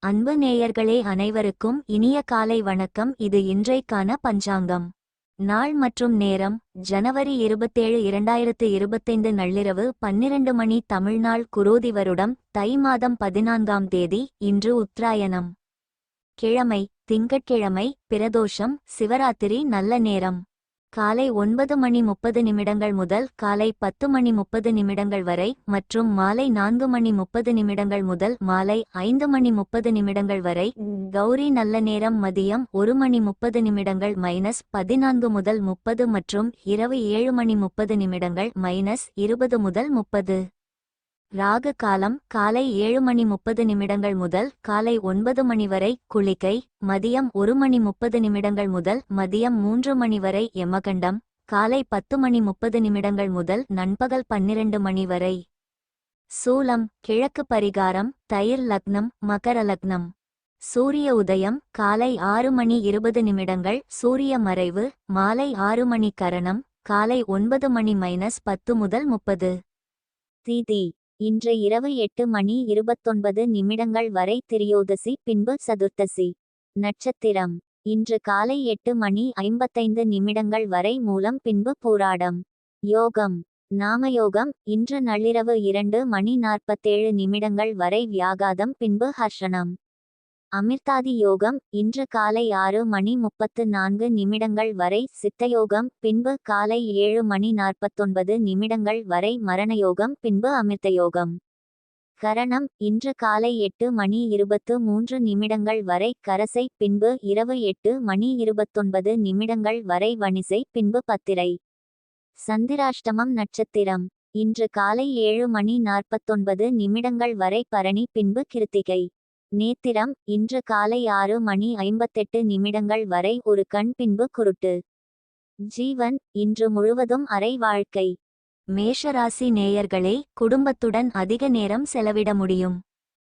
அன்பு நேயர்களே, அனைவருக்கும் இனிய காலை வணக்கம். இது இன்றைக்கான பஞ்சாங்கம். நாள் மற்றும் நேரம் ஜனவரி 27, 2025 நள்ளிரவு 12 மணி. தமிழ்நாள் குரோதி வருடம் தை மாதம் 14ஆம் தேதி. இன்று உத்தராயணம். கிழமை திங்கட்கிழமை. பிரதோஷம். சிவராத்திரி. நல்ல நேரம் காலை 9 மணி 30 முதல் காலை 10 மணி 30 வரை மற்றும் மாலை 4 மணி 30 முதல் மாலை 5 மணி 30 வரை. கௌரி நல்ல நேரம் மதியம் 1 மணி 30 -14 முதல் 30 மற்றும் இரவு 7 மணி 30 -20 முதல் 30. ராகு காலம் காலை 7 மணி 30 முதல் காலை 9 மணி வரை. குளிகை மதியம் 1 மணி 30 முதல் மதியம் 3 மணி வரை. யமகண்டம் காலை 10 மணி 30 முதல் நண்பகல் 12 மணி வரை. சூலம் கிழக்கு. பரிகாரம் தயிர் லக்னம் மகர லக்னம். சூரிய உதயம் காலை 6 மணி 20. சூரிய மறைவு மாலை 6 மணி. கரணம் காலை 9 மணி -10 முதல் 30. திதி இன்று இரவு 8 மணி 29 வரை திரியோதசி, பின்பு சதுர்த்தசி. நட்சத்திரம் இன்று காலை 8 மணி 55 வரை மூலம், பின்பு பூராடம். யோகம் நாமயோகம் இன்று நள்ளிரவு 2 மணி 47 வரை வியாகாதம், பின்பு ஹர்ஷனம். அமிர்தாதி யோகம் இன்று காலை 6 மணி 34 வரை சித்தயோகம், பின்பு காலை 7 மணி 49 வரை மரணயோகம், பின்பு அமிர்தயோகம். கரணம் இன்று காலை 8 மணி 23 வரை கரசை, பின்பு இரவு 8 மணி 29 வரை வணிசை, பின்பு பத்திரை. சந்திராஷ்டமம் நட்சத்திரம் இன்று காலை 7 மணி 49 வரை பரணி, பின்பு கிருத்திகை. நேத்திரம் இன்று காலை 6 மணி 58 வரை ஒரு கண், பின்பு குருட்டு. ஜீவன் இன்று முழுவதும் அரை வாழ்க்கை. மேஷராசி நேயர்களே, குடும்பத்துடன் அதிக நேரம் செலவிட முடியும்.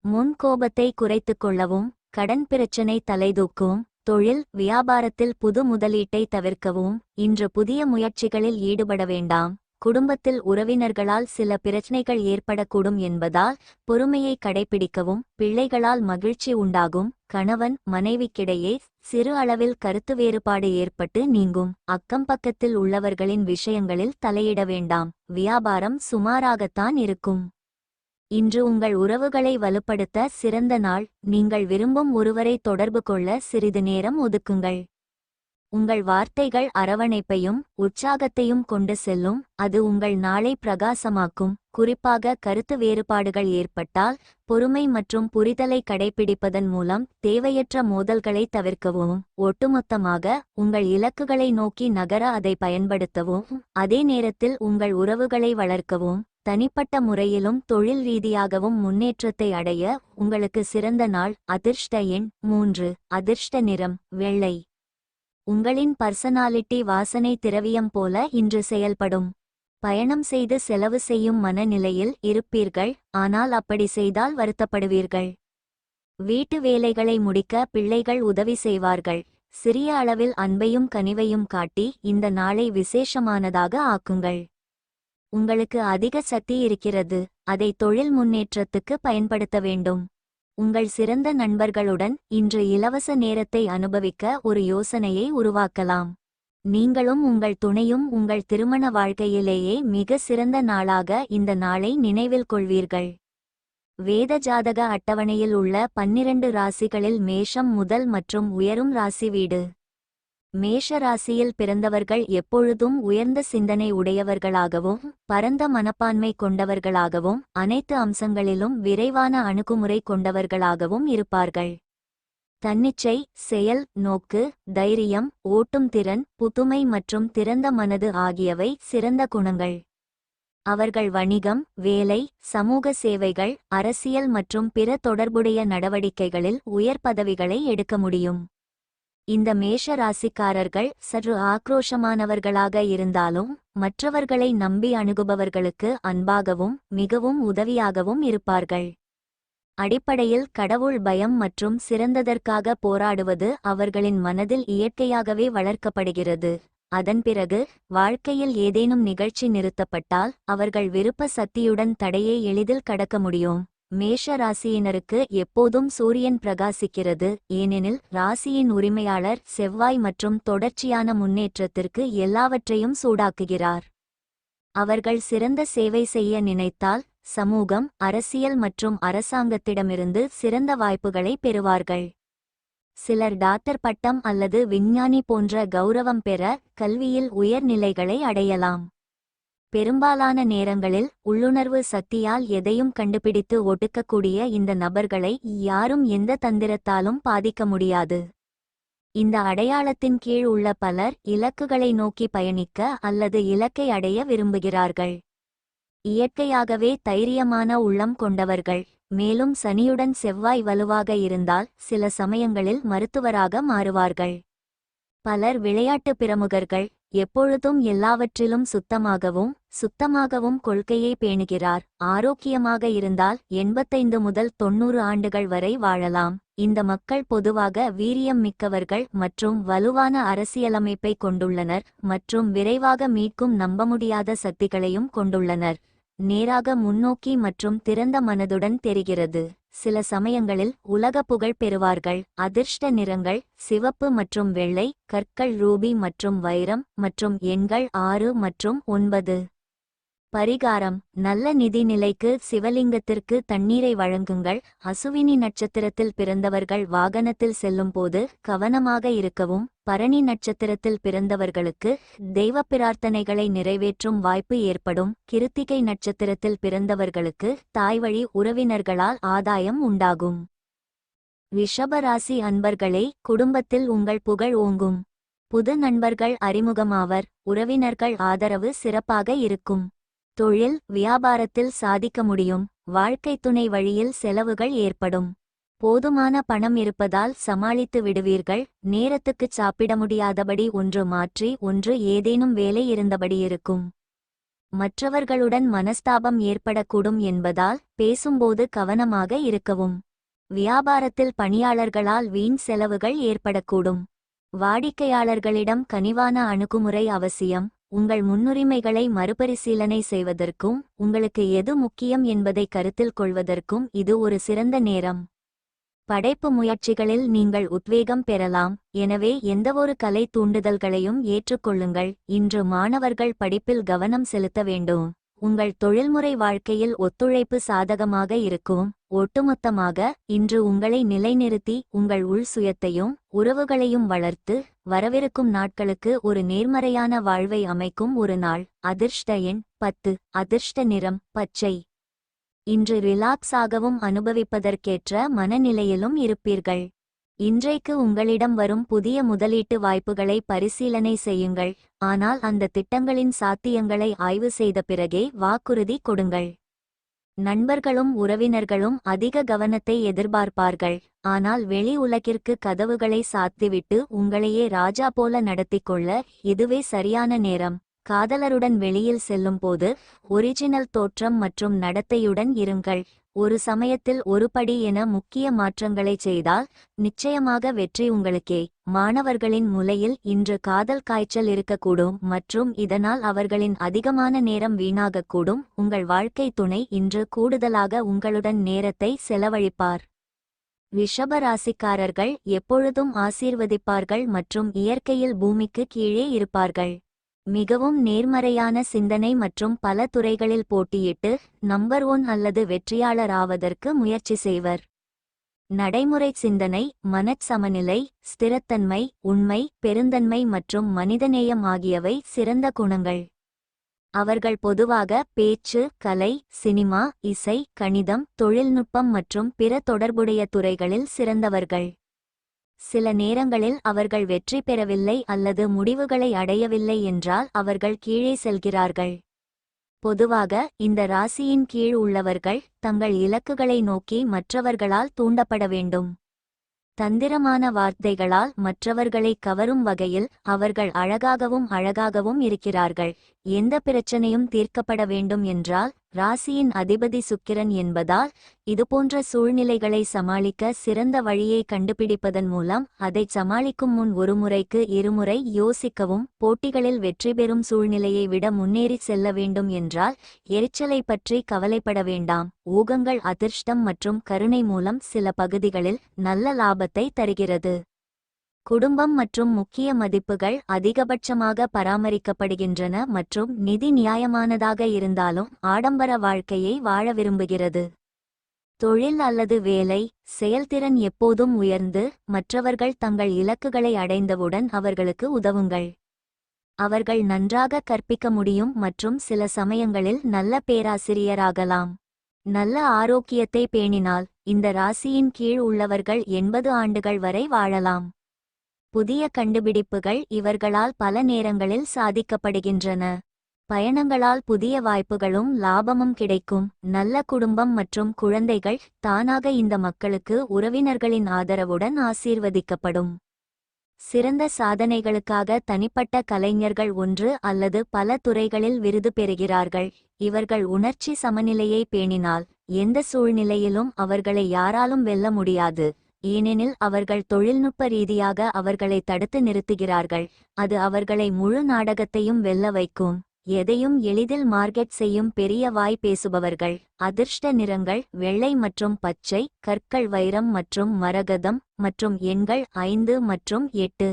முன் கோபத்தை குறைத்துக் கொள்ளவும், கடன் பிரச்சினை தலைதூக்கும், தொழில் வியாபாரத்தில் புது முதலீட்டை தவிர்க்கவும், இன்று புதிய முயற்சிகளில் ஈடுபட வேண்டாம். குடும்பத்தில் உறவினர்களால் சில பிரச்சனைகள் ஏற்படக்கூடும் என்பதால் பொறுமையை கடைபிடிக்கவும். பிள்ளைகளால் மகிழ்ச்சி உண்டாகும். கணவன் மனைவிக்கிடையே சிறு அளவில் கருத்து வேறுபாடு ஏற்பட்டு நீங்கும். அக்கம் பக்கத்தில் உள்ளவர்களின் விஷயங்களில் தலையிட வேண்டாம். வியாபாரம் சுமாராகத்தான் இருக்கும். இன்று உங்கள் உறவுகளை வலுப்படுத்த சிறந்த நாள். நீங்கள் விரும்பும் ஒருவரை தொடர்பு கொள்ள சிறிது நேரம் ஒதுக்குங்கள். உங்கள் வார்த்தைகள் அரவணைப்பையும் உற்சாகத்தையும் கொண்டு செல்லும். அது உங்கள் நாளை பிரகாசமாக்கும். குறிப்பாக கருத்து வேறுபாடுகள் ஏற்பட்டால் பொறுமை மற்றும் புரிதலை கடைபிடிப்பதன் மூலம் தேவையற்ற மோதல்களை தவிர்க்கவும். ஒட்டுமொத்தமாக உங்கள் இலக்குகளை நோக்கி நகர அதை பயன்படுத்தவும். அதே நேரத்தில் உங்கள் உறவுகளை வளர்க்கவும். தனிப்பட்ட முறையிலும் தொழில் ரீதியாகவும் முன்னேற்றத்தை அடைய உங்களுக்கு சிறந்த நாள். அதிர்ஷ்ட எண் 3. அதிர்ஷ்ட நிறம் வெள்ளை. உங்களின் பர்சனாலிட்டி வாசனை திரவியம் போல இன்று செயல்படும். பயணம் செய்து செலவு செய்யும் மனநிலையில் இருப்பீர்கள், ஆனால் அப்படி செய்தால் வருத்தப்படுவீர்கள். வீட்டு வேலைகளை முடிக்க பிள்ளைகள் உதவி செய்வார்கள். சிறிய அளவில் அன்பையும் கனிவையும் காட்டி இந்த நாளை விசேஷமானதாக ஆக்குங்கள். உங்களுக்கு அதிக சக்தி இருக்கிறது, அதை தொழில் முன்னேற்றத்துக்கு பயன்படுத்த வேண்டும். உங்கள் சிறந்த நண்பர்களுடன் இன்று இலவச நேரத்தை அனுபவிக்க ஒரு யோசனையை உருவாக்கலாம். நீங்களும் உங்கள் துணையும் உங்கள் திருமண வாழ்க்கையிலேயே மிக சிறந்த நாளாக இந்த நாளை நினைவில் கொள்வீர்கள். வேத ஜாதக அட்டவணையில் உள்ள 12 ராசிகளில் மேஷம் முதல் மற்றும் உயரும் ராசி வீடு. மேஷ ராசியில் பிறந்தவர்கள் எப்பொழுதும் உயர்ந்த சிந்தனை உடையவர்களாகவும் பரந்த மனப்பான்மை கொண்டவர்களாகவும் அனைத்து அம்சங்களிலும் விரைவான அணுகுமுறை கொண்டவர்களாகவும் இருப்பார்கள். தன்னிச்சை, செயல் நோக்கு, தைரியம், ஓட்டும் திறன், புதுமை மற்றும் திறந்த மனது ஆகியவை சிறந்த குணங்கள். அவர்கள் வணிகம், வேலை, சமூக சேவைகள், அரசியல் மற்றும் பிற தொடர்புடைய நடவடிக்கைகளில் உயர் பதவிகளை எடுக்க முடியும். இந்த மேஷ ராசிக்காரர்கள் சற்று ஆக்ரோஷமானவர்களாக இருந்தாலும் மற்றவர்களை நம்பி அணுகுபவர்களுக்கு அன்பாகவும் மிகவும் உதவியாகவும் இருப்பார்கள். அடிப்படையில் கடவுள் பயம் மற்றும் சிறந்ததற்காக போராடுவது அவர்களின் மனதில் இயற்கையாகவே வளர்க்கப்படுகிறது. அதன் பிறகு வாழ்க்கையில் ஏதேனும் நிகழ்ச்சி நிறுத்தப்பட்டால் அவர்கள் விருப்ப சக்தியுடன் தடையை எளிதில் கடக்க முடியும். மேஷ ராசியினருக்கு எப்போதும் சூரியன் பிரகாசிக்கிறது, ஏனெனில் ராசியின் உரிமையாளர் செவ்வாய் மற்றும் தொடர்ச்சியான முன்னேற்றத்திற்கு எல்லாவற்றையும் சூடாக்குகிறார். அவர்கள் சிறந்த சேவை செய்ய நினைத்தால் சமூகம், அரசியல் மற்றும் அரசாங்கத்திடமிருந்து சிறந்த வாய்ப்புகளை பெறுவார்கள். சிலர் டாக்டர் பட்டம் அல்லது விஞ்ஞானி போன்ற கௌரவம் பெற கல்வியில் உயர்நிலைகளை அடையலாம். பெரும்பாலான நேரங்களில் உள்ளுணர்வு சக்தியால் எதையும் கண்டுபிடித்து ஒடுக்கக்கூடிய இந்த நபர்களை யாரும் எந்த தந்திரத்தாலும் பாதிக்க முடியாது. இந்த அடையாளத்தின் கீழ் உள்ள பலர் இலக்குகளை நோக்கி பயணிக்க அல்லது இலக்கை அடைய விரும்புகிறார்கள். இயற்கையாகவே தைரியமான உள்ளம் கொண்டவர்கள். மேலும் சனியுடன் செவ்வாய் வலுவாக இருந்தால் சில சமயங்களில் மருத்துவராக மாறுவார்கள். பலர் விளையாட்டு பிரமுகர்கள். எப்பொழுதும் எல்லாவற்றிலும் சுத்தமாகவும் கொள்கையை பேணுகிறார். ஆரோக்கியமாக இருந்தால் 85 முதல் 90 ஆண்டுகள் வரை வாழலாம். இந்த மக்கள் பொதுவாக வீரியம் மிக்கவர்கள் மற்றும் வலுவான அரசியலமைப்பை கொண்டுள்ளனர் மற்றும் விரைவாக மீட்கும் நம்பமுடியாத சக்திகளையும் கொண்டுள்ளனர். நேராக முன்னோக்கி மற்றும் திறந்த மனதுடன் தெரிகிறது. சில சமயங்களில் உலக புகழ் பெறுவார்கள். அதிர்ஷ்ட நிறங்கள் சிவப்பு மற்றும் வெள்ளை, கற்கள் ரூபி மற்றும் வைரம் மற்றும் எண்கள் 6 மற்றும் 9. பரிகாரம்: நல்ல நிதி நிலைக்கு சிவலிங்கத்திற்கு தண்ணீரை வழங்குங்கள். அசுவினி நட்சத்திரத்தில் பிறந்தவர்கள் வாகனத்தில் செல்லும்போது கவனமாக இருக்கவும். பரணி நட்சத்திரத்தில் பிறந்தவர்களுக்கு தெய்வ பிரார்த்தனைகளை நிறைவேற்றும் வாய்ப்பு ஏற்படும். கிருத்திகை நட்சத்திரத்தில் பிறந்தவர்களுக்கு தாய்வழி உறவினர்களால் ஆதாயம் உண்டாகும். ரிஷபராசி அன்பர்களே, குடும்பத்தில் உங்கள் புகழ் ஓங்கும். புது நண்பர்கள் அறிமுகமாவர். உறவினர்கள் ஆதரவு சிறப்பாக இருக்கும். தொழில் வியாபாரத்தில் சாதிக்க முடியும். வாழ்க்கை துணை வழியில் செலவுகள் ஏற்படும். போதுமான பணம் இருப்பதால் சமாளித்து விடுவீர்கள். நேரத்துக்குச் சாப்பிட முடியாதபடி ஒன்று மாற்றி ஒன்று ஏதேனும் வேலை இருந்தபடி இருக்கும். மற்றவர்களுடன் மனஸ்தாபம் ஏற்படக்கூடும் என்பதால் பேசும்போது கவனமாக இருக்கவும். வியாபாரத்தில் பணியாளர்களால் வீண் செலவுகள் ஏற்படக்கூடும். வாடிக்கையாளர்களிடம் கனிவான அணுகுமுறை அவசியம். உங்கள் முன்னுரிமைகளை மறுபரிசீலனை செய்வதற்கும் உங்களுக்கு எது முக்கியம் என்பதை கருத்தில் கொள்வதற்கும் இது ஒரு சிறந்த நேரம். படைப்பு முயற்சிகளில் நீங்கள் உத்வேகம் பெறலாம். எனவே எந்தவொரு கலை தூண்டுதல்களையும் ஏற்றுக்கொள்ளுங்கள். இன்று மாணவர்கள் படிப்பில் கவனம் செலுத்த வேண்டும். உங்கள் தொழில்முறை வாழ்க்கையில் ஒத்துழைப்பு சாதகமாக இருக்கும். ஒட்டுமொத்தமாக இன்று உங்களை நிலைநிறுத்தி உங்கள் உள் சுயத்தையும் உறவுகளையும் வளர்த்து வரவிருக்கும் நாட்களுக்கு ஒரு நேர்மறையான வாழ்வை அமைக்கும் ஒரு நாள். அதிர்ஷ்ட எண் 10. அதிர்ஷ்ட நிறம் பச்சை. இன்று ரிலாக்ஸாகவும் அனுபவிப்பதற்கேற்ற மனநிலையிலும் இருப்பீர்கள். இன்றைக்கு உங்களிடம் வரும் புதிய முதலீட்டு வாய்ப்புகளை பரிசீலனை செய்யுங்கள். ஆனால் அந்த திட்டங்களின் சாத்தியங்களை ஆய்வு செய்த பிறகே வாக்குறுதி கொடுங்கள். நண்பர்களும் உறவினர்களும் அதிக கவனத்தை எதிர்பார்ப்பார்கள். ஆனால் வெளி உலகிற்கு கதவுகளை சாத்திவிட்டு உங்களையே ராஜா போல நடத்திக்கொள்ள இதுவே சரியான நேரம். காதலருடன் வெளியில் செல்லும்போது ஒரிஜினல் தோற்றம் மற்றும் நடத்தையுடன் இருங்கள். ஒரு சமயத்தில் ஒரு படி என முக்கிய மாற்றங்களை செய்தால் நிச்சயமாக வெற்றி உங்களுக்கே. மாணவர்களின் மூளையில் இன்று காதல் காய்ச்சல் இருக்கக்கூடும் மற்றும் இதனால் அவர்களின் அதிகமான நேரம் வீணாகக்கூடும். உங்கள் வாழ்க்கை துணை இன்று கூடுதலாக உங்களுடன் நேரத்தை செலவழிப்பார். ரிஷபராசிக்காரர்கள் எப்பொழுதும் ஆசீர்வதிப்பார்கள் மற்றும் இயற்கையில் பூமிக்கு கீழே இருப்பார்கள். மிகவும் நேர்மறையான சிந்தனை மற்றும் பல துறைகளில் போட்டியிட்டு நம்பர் 1 அல்லது வெற்றியாளர் ஆவதற்கு முயற்சி செய்வர். நடைமுறை சிந்தனை, மனச்சமநிலை, ஸ்திரத்தன்மை, உண்மை, பெருந்தன்மை மற்றும் மனிதநேயம் ஆகியவை சிறந்த குணங்கள். அவர்கள் பொதுவாக பேச்சு, கலை, சினிமா, இசை, கணிதம், தொழில்நுட்பம் மற்றும் பிற தொடர்புடைய துறைகளில் சிறந்தவர்கள். சில நேரங்களில் அவர்கள் வெற்றி பெறவில்லை அல்லது முடிவுகளை அடையவில்லை என்றால் அவர்கள் கீழே செல்கிறார்கள். பொதுவாக இந்த ராசியின் கீழ் உள்ளவர்கள் தங்கள் இலக்குகளை நோக்கி மற்றவர்களால் தூண்டப்பட வேண்டும். தந்திரமான வார்த்தைகளால் மற்றவர்களை கவரும் வகையில் அவர்கள் அழகாகவும் இருக்கிறார்கள். எந்த பிரச்சனையும் தீர்க்கப்பட வேண்டும் என்றால் ராசியின் அதிபதி சுக்கிரன் என்பதால் இதுபோன்ற சூழ்நிலைகளை சமாளிக்க சிறந்த வழியை கண்டுபிடிப்பதன் மூலம் அதை சமாளிக்கும் முன் ஒரு முறைக்கு இருமுறை யோசிக்கவும், போட்டிகளில் வெற்றி பெறும் சூழ்நிலையை விட முன்னேறி செல்ல வேண்டும் என்றால் எரிச்சலை பற்றி கவலைப்பட வேண்டாம். ஊகங்கள் அதிர்ஷ்டம் மற்றும் கருணை மூலம் சில பகுதிகளில் நல்ல லாபத்தை தருகிறது. குடும்பம் மற்றும் முக்கிய மதிப்புகள் அதிகபட்சமாக பராமரிக்கப்படுகின்றன மற்றும் நிதி நியாயமானதாக இருந்தாலும் ஆடம்பர வாழ்க்கையை வாழ விரும்புகிறது. தொழில் அல்லது வேலை செயல்திறன் எப்போதும் உயர்ந்து, மற்றவர்கள் தங்கள் இலக்குகளை அடைந்தவுடன் அவர்களுக்கு உதவுங்கள். அவர்கள் நன்றாக கற்பிக்க முடியும் மற்றும் சில சமயங்களில் நல்ல பேராசிரியராகலாம். நல்ல ஆரோக்கியத்தை பேணினால் இந்த ராசியின் கீழ் உள்ளவர்கள் 80 ஆண்டுகள் வரை வாழலாம். புதிய கண்டுபிடிப்புகள் இவர்களால் பல நேரங்களில் சாதிக்கப்படுகின்றன. பயணங்களால் புதிய வாய்ப்புகளும் லாபமும் கிடைக்கும். நல்ல குடும்பம் மற்றும் குழந்தைகள் தானாக இந்த மக்களுக்கு உறவினர்களின் ஆதரவுடன் ஆசீர்வதிக்கப்படும். சிறந்த சாதனைகளுக்காக தனிப்பட்ட கலைஞர்கள் ஒன்று அல்லது பல துறைகளில் விருது பெறுகிறார்கள். இவர்கள் உணர்ச்சி சமநிலையை பேணினால் எந்த சூழ்நிலையிலும் அவர்களை யாராலும் வெல்ல முடியாது. ஏனெனில் அவர்கள் தொழில்நுட்ப ரீதியாக அவர்களை தடுத்து நிறுத்துகிறார்கள். அது அவர்களை முழு நாடகத்தையும் வெல்ல வைக்கும். எதையும் எளிதில் மார்க்கெட் செய்யும் பெரிய வாய் பேசுபவர்கள். அதிர்ஷ்ட நிறங்கள் வெள்ளை மற்றும் பச்சை, கற்கள் வைரம் மற்றும் மரகதம், மற்றும் எண்கள் 5 மற்றும் 8.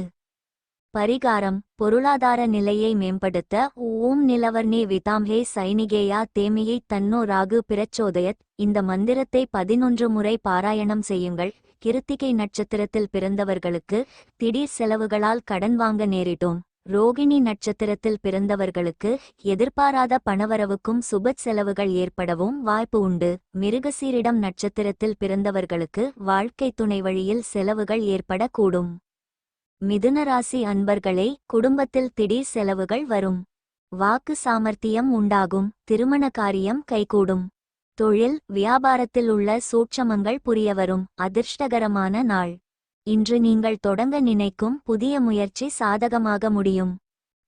பரிகாரம்: பொருளாதார நிலையை மேம்படுத்த ஓம் நிலவர்ணே விதாம்ஹே சைனிகேயா தேமியை தன்னோ ராகு பிரச்சோதயத் இந்த மந்திரத்தை 11 முறை பாராயணம் செய்யுங்கள். கிருத்திகை நட்சத்திரத்தில் பிறந்தவர்களுக்கு திடீர் செலவுகளால் கடன் வாங்க நேரிடும். ரோகிணி நட்சத்திரத்தில் பிறந்தவர்களுக்கு எதிர்பாராத பணவரவுக்கும் சுப செலவுகள் ஏற்படவும் வாய்ப்பு உண்டு. மிருகசீரிடம் நட்சத்திரத்தில் பிறந்தவர்களுக்கு வாழ்க்கை துணை வழியில் செலவுகள் ஏற்படக்கூடும். மிதுனராசி அன்பர்களே, குடும்பத்தில் திடீர் செலவுகள் வரும். வாக்கு சாமர்த்தியம் உண்டாகும். திருமண காரியம் கைகூடும். தொழில் வியாபாரத்தில் உள்ள சூட்சமங்கள் புரியவரும். அதிர்ஷ்டகரமான நாள். இன்று நீங்கள் தொடங்க நினைக்கும் புதிய முயற்சி சாதகமாக முடியும்.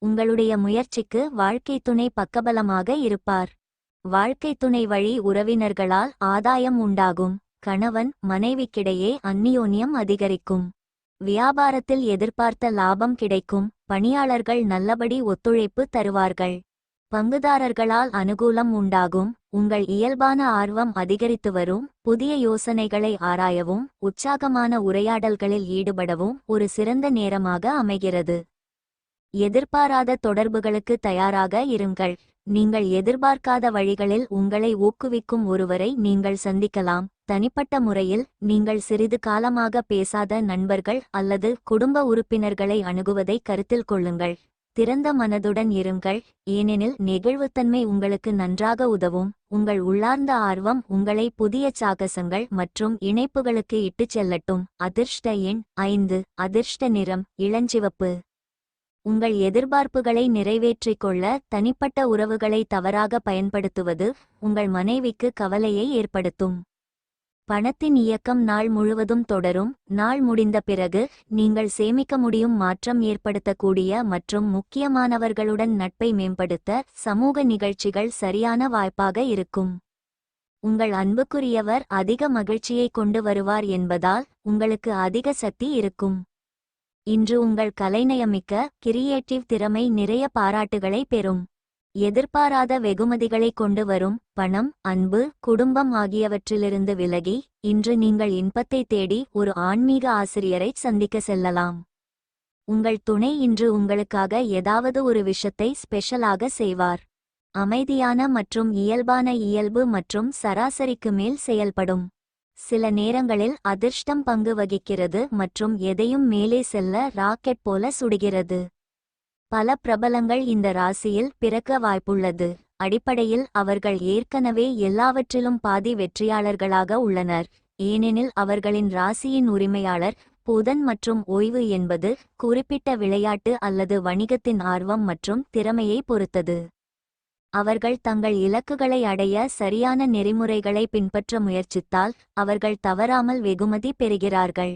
உங்களுடைய முயற்சிக்கு வாழ்க்கை துணை பக்கபலமாக இருப்பார். வாழ்க்கை துணை வழி உறவினர்களால் ஆதாயம் உண்டாகும். கணவன் மனைவிக்கிடையே அந்நியோன்யம் அதிகரிக்கும். வியாபாரத்தில் எதிர்பார்த்த லாபம் கிடைக்கும். பணியாளர்கள் நல்லபடி ஒத்துழைப்பு தருவார்கள். பங்குதாரர்களால் அனுகூலம் உண்டாகும். உங்கள் இயல்பான ஆர்வம் அதிகரித்து வரும். புதிய யோசனைகளை ஆராயவும் உற்சாகமான உரையாடல்களில் ஈடுபடவும் ஒரு சிறந்த நேரமாக அமைகிறது. எதிர்பாராத தொடர்புகளுக்கு தயாராக இருங்கள். நீங்கள் எதிர்பார்க்காத வழிகளில் உங்களை ஊக்குவிக்கும் ஒருவரை நீங்கள் சந்திக்கலாம். தனிப்பட்ட முறையில் நீங்கள் சிறிது காலமாக பேசாத நண்பர்கள் அல்லது குடும்ப உறுப்பினர்களை அணுகுவதை கருத்தில் கொள்ளுங்கள். திறந்த மனதுடன் இருங்கள், ஏனெனில் நெகிழ்வுத்தன்மை உங்களுக்கு நன்றாக உதவும். உங்கள் உள்ளார்ந்த ஆர்வம் உங்களை புதிய சாகசங்கள் மற்றும் இணைப்புகளுக்கு இட்டுச் செல்லட்டும். அதிர்ஷ்ட எண் 5. அதிர்ஷ்ட நிறம் இளஞ்சிவப்பு. உங்கள் எதிர்பார்ப்புகளை நிறைவேற்றிக் கொள்ள தனிப்பட்ட உறவுகளை தவறாக பயன்படுத்துவது உங்கள் மனைவிக்கு கவலையை ஏற்படுத்தும். பணத்தின் இயக்கம் நாள் முழுவதும் தொடரும். நாள் முடிந்த பிறகு நீங்கள் சேமிக்க முடியும். மாற்றம் ஏற்படுத்தக்கூடிய மற்றும் முக்கியமானவர்களுடன் நட்பை மேம்படுத்த சமூக நிகழ்ச்சிகள் சரியான வாய்ப்பாக இருக்கும். உங்கள் அன்புக்குரியவர் அதிக மகிழ்ச்சியை கொண்டு வருவார் என்பதால் உங்களுக்கு அதிக சக்தி இருக்கும். இன்று உங்கள் கலைநயமிக்க கிரியேட்டிவ் திறமை நிறைய பாராட்டுகளை பெறும். எதிர்பாராத வெகுமதிகளை கொண்டு வரும். பணம், அன்பு, குடும்பம் ஆகியவற்றிலிருந்து விலகி இன்று நீங்கள் இன்பத்தை தேடி ஒரு ஆன்மீக ஆசிரியரை சந்திக்க செல்லலாம். உங்கள் துணை இன்று உங்களுக்காக ஏதாவது ஒரு விஷயத்தை ஸ்பெஷலாக செய்வார். அமைதியான மற்றும் இயல்பான இயல்பு மற்றும் சராசரிக்கு மேல் செயல்படும். சில நேரங்களில் அதிர்ஷ்டம் பங்கு வகிக்கிறது மற்றும் எதையும் மேலே செல்ல ராக்கெட் போல சுடுகிறது. பல பிரபலங்கள் இந்த ராசியில் பிறக்க வாய்ப்புள்ளது. அடிப்படையில் அவர்கள் ஏற்கனவே எல்லாவற்றிலும் பாதி வெற்றியாளர்களாக உள்ளனர். ஏனெனில் அவர்களின் ராசியின் உரிமையாளர் புதன் மற்றும் ஓய்வு என்பது குறிப்பிட்ட விளையாட்டு அல்லது வணிகத்தின் ஆர்வம் மற்றும் திறமையை பொறுத்தது. அவர்கள் தங்கள் இலக்குகளை அடைய சரியான நெறிமுறைகளை பின்பற்ற முயற்சித்தால் அவர்கள் தவறாமல் வெகுமதி பெறுகிறார்கள்.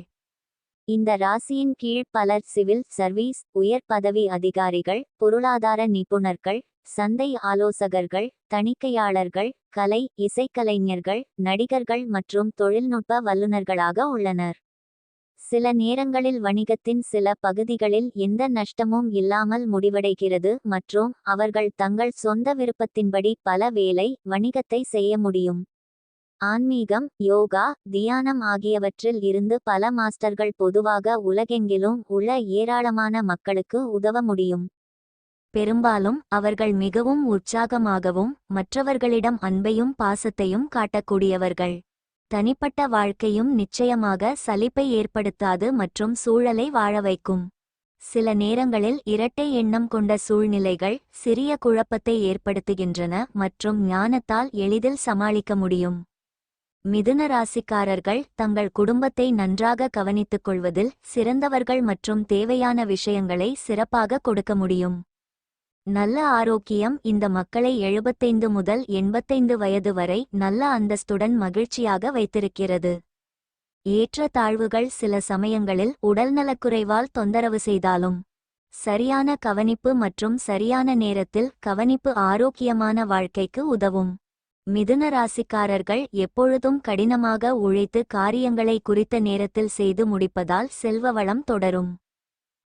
இந்த ராசியின் கீழ் பலர் சிவில் சர்வீஸ், உயர் பதவி அதிகாரிகள், பொருளாதார நிபுணர்கள், சந்தை ஆலோசகர்கள், தணிக்கையாளர்கள், கலை, இசைக்கலைஞர்கள், நடிகர்கள் மற்றும் தொழில்நுட்ப வல்லுநர்களாக உள்ளனர். சில நேரங்களில் வணிகத்தின் சில பகுதிகளில் எந்த நஷ்டமும் இல்லாமல் முடிவடைகிறது மற்றும் அவர்கள் தங்கள் சொந்த விருப்பத்தின்படி பல வேலை வணிகத்தை செய்ய முடியும். ஆன்மீகம், யோகா, தியானம் ஆகியவற்றில் இருந்து பல மாஸ்டர்கள் பொதுவாக உலகெங்கிலும் உள்ள ஏராளமான மக்களுக்கு உதவ முடியும். பெரும்பாலும் அவர்கள் மிகவும் உற்சாகமாகவும் மற்றவர்களிடம் அன்பையும் பாசத்தையும் காட்டக்கூடியவர்கள். தனிப்பட்ட வாழ்க்கையும் நிச்சயமாக சலிப்பை ஏற்படுத்தாது மற்றும் சூழலை வாழ வைக்கும். சில நேரங்களில் இரட்டை எண்ணம் கொண்ட சூழ்நிலைகள் சிறிய குழப்பத்தை ஏற்படுத்துகின்றன மற்றும் ஞானத்தால் எளிதில் சமாளிக்க முடியும். மிதுன ராசிக்காரர்கள் தங்கள் குடும்பத்தை நன்றாக கவனித்துக் கொள்வதில் சிறந்தவர்கள் மற்றும் தேவையான விஷயங்களை சிறப்பாக கொடுக்க முடியும். நல்ல ஆரோக்கியம் இந்த மக்களை 75 முதல் 85 வயது வரை நல்ல அந்தஸ்துடன் மகிழ்ச்சியாக வைத்திருக்கிறது. ஏற்ற தாழ்வுகள் சில சமயங்களில் உடல்நலக்குறைவால் தொந்தரவு செய்தாலும் சரியான கவனிப்பு மற்றும் சரியான நேரத்தில் கவனிப்பு ஆரோக்கியமான வாழ்க்கைக்கு உதவும். மிதுன ராசிக்காரர்கள் எப்பொழுதும் கடினமாக உழைத்து காரியங்களை குறித்த நேரத்தில் செய்து முடிப்பதால் செல்வ வளம் தொடரும்.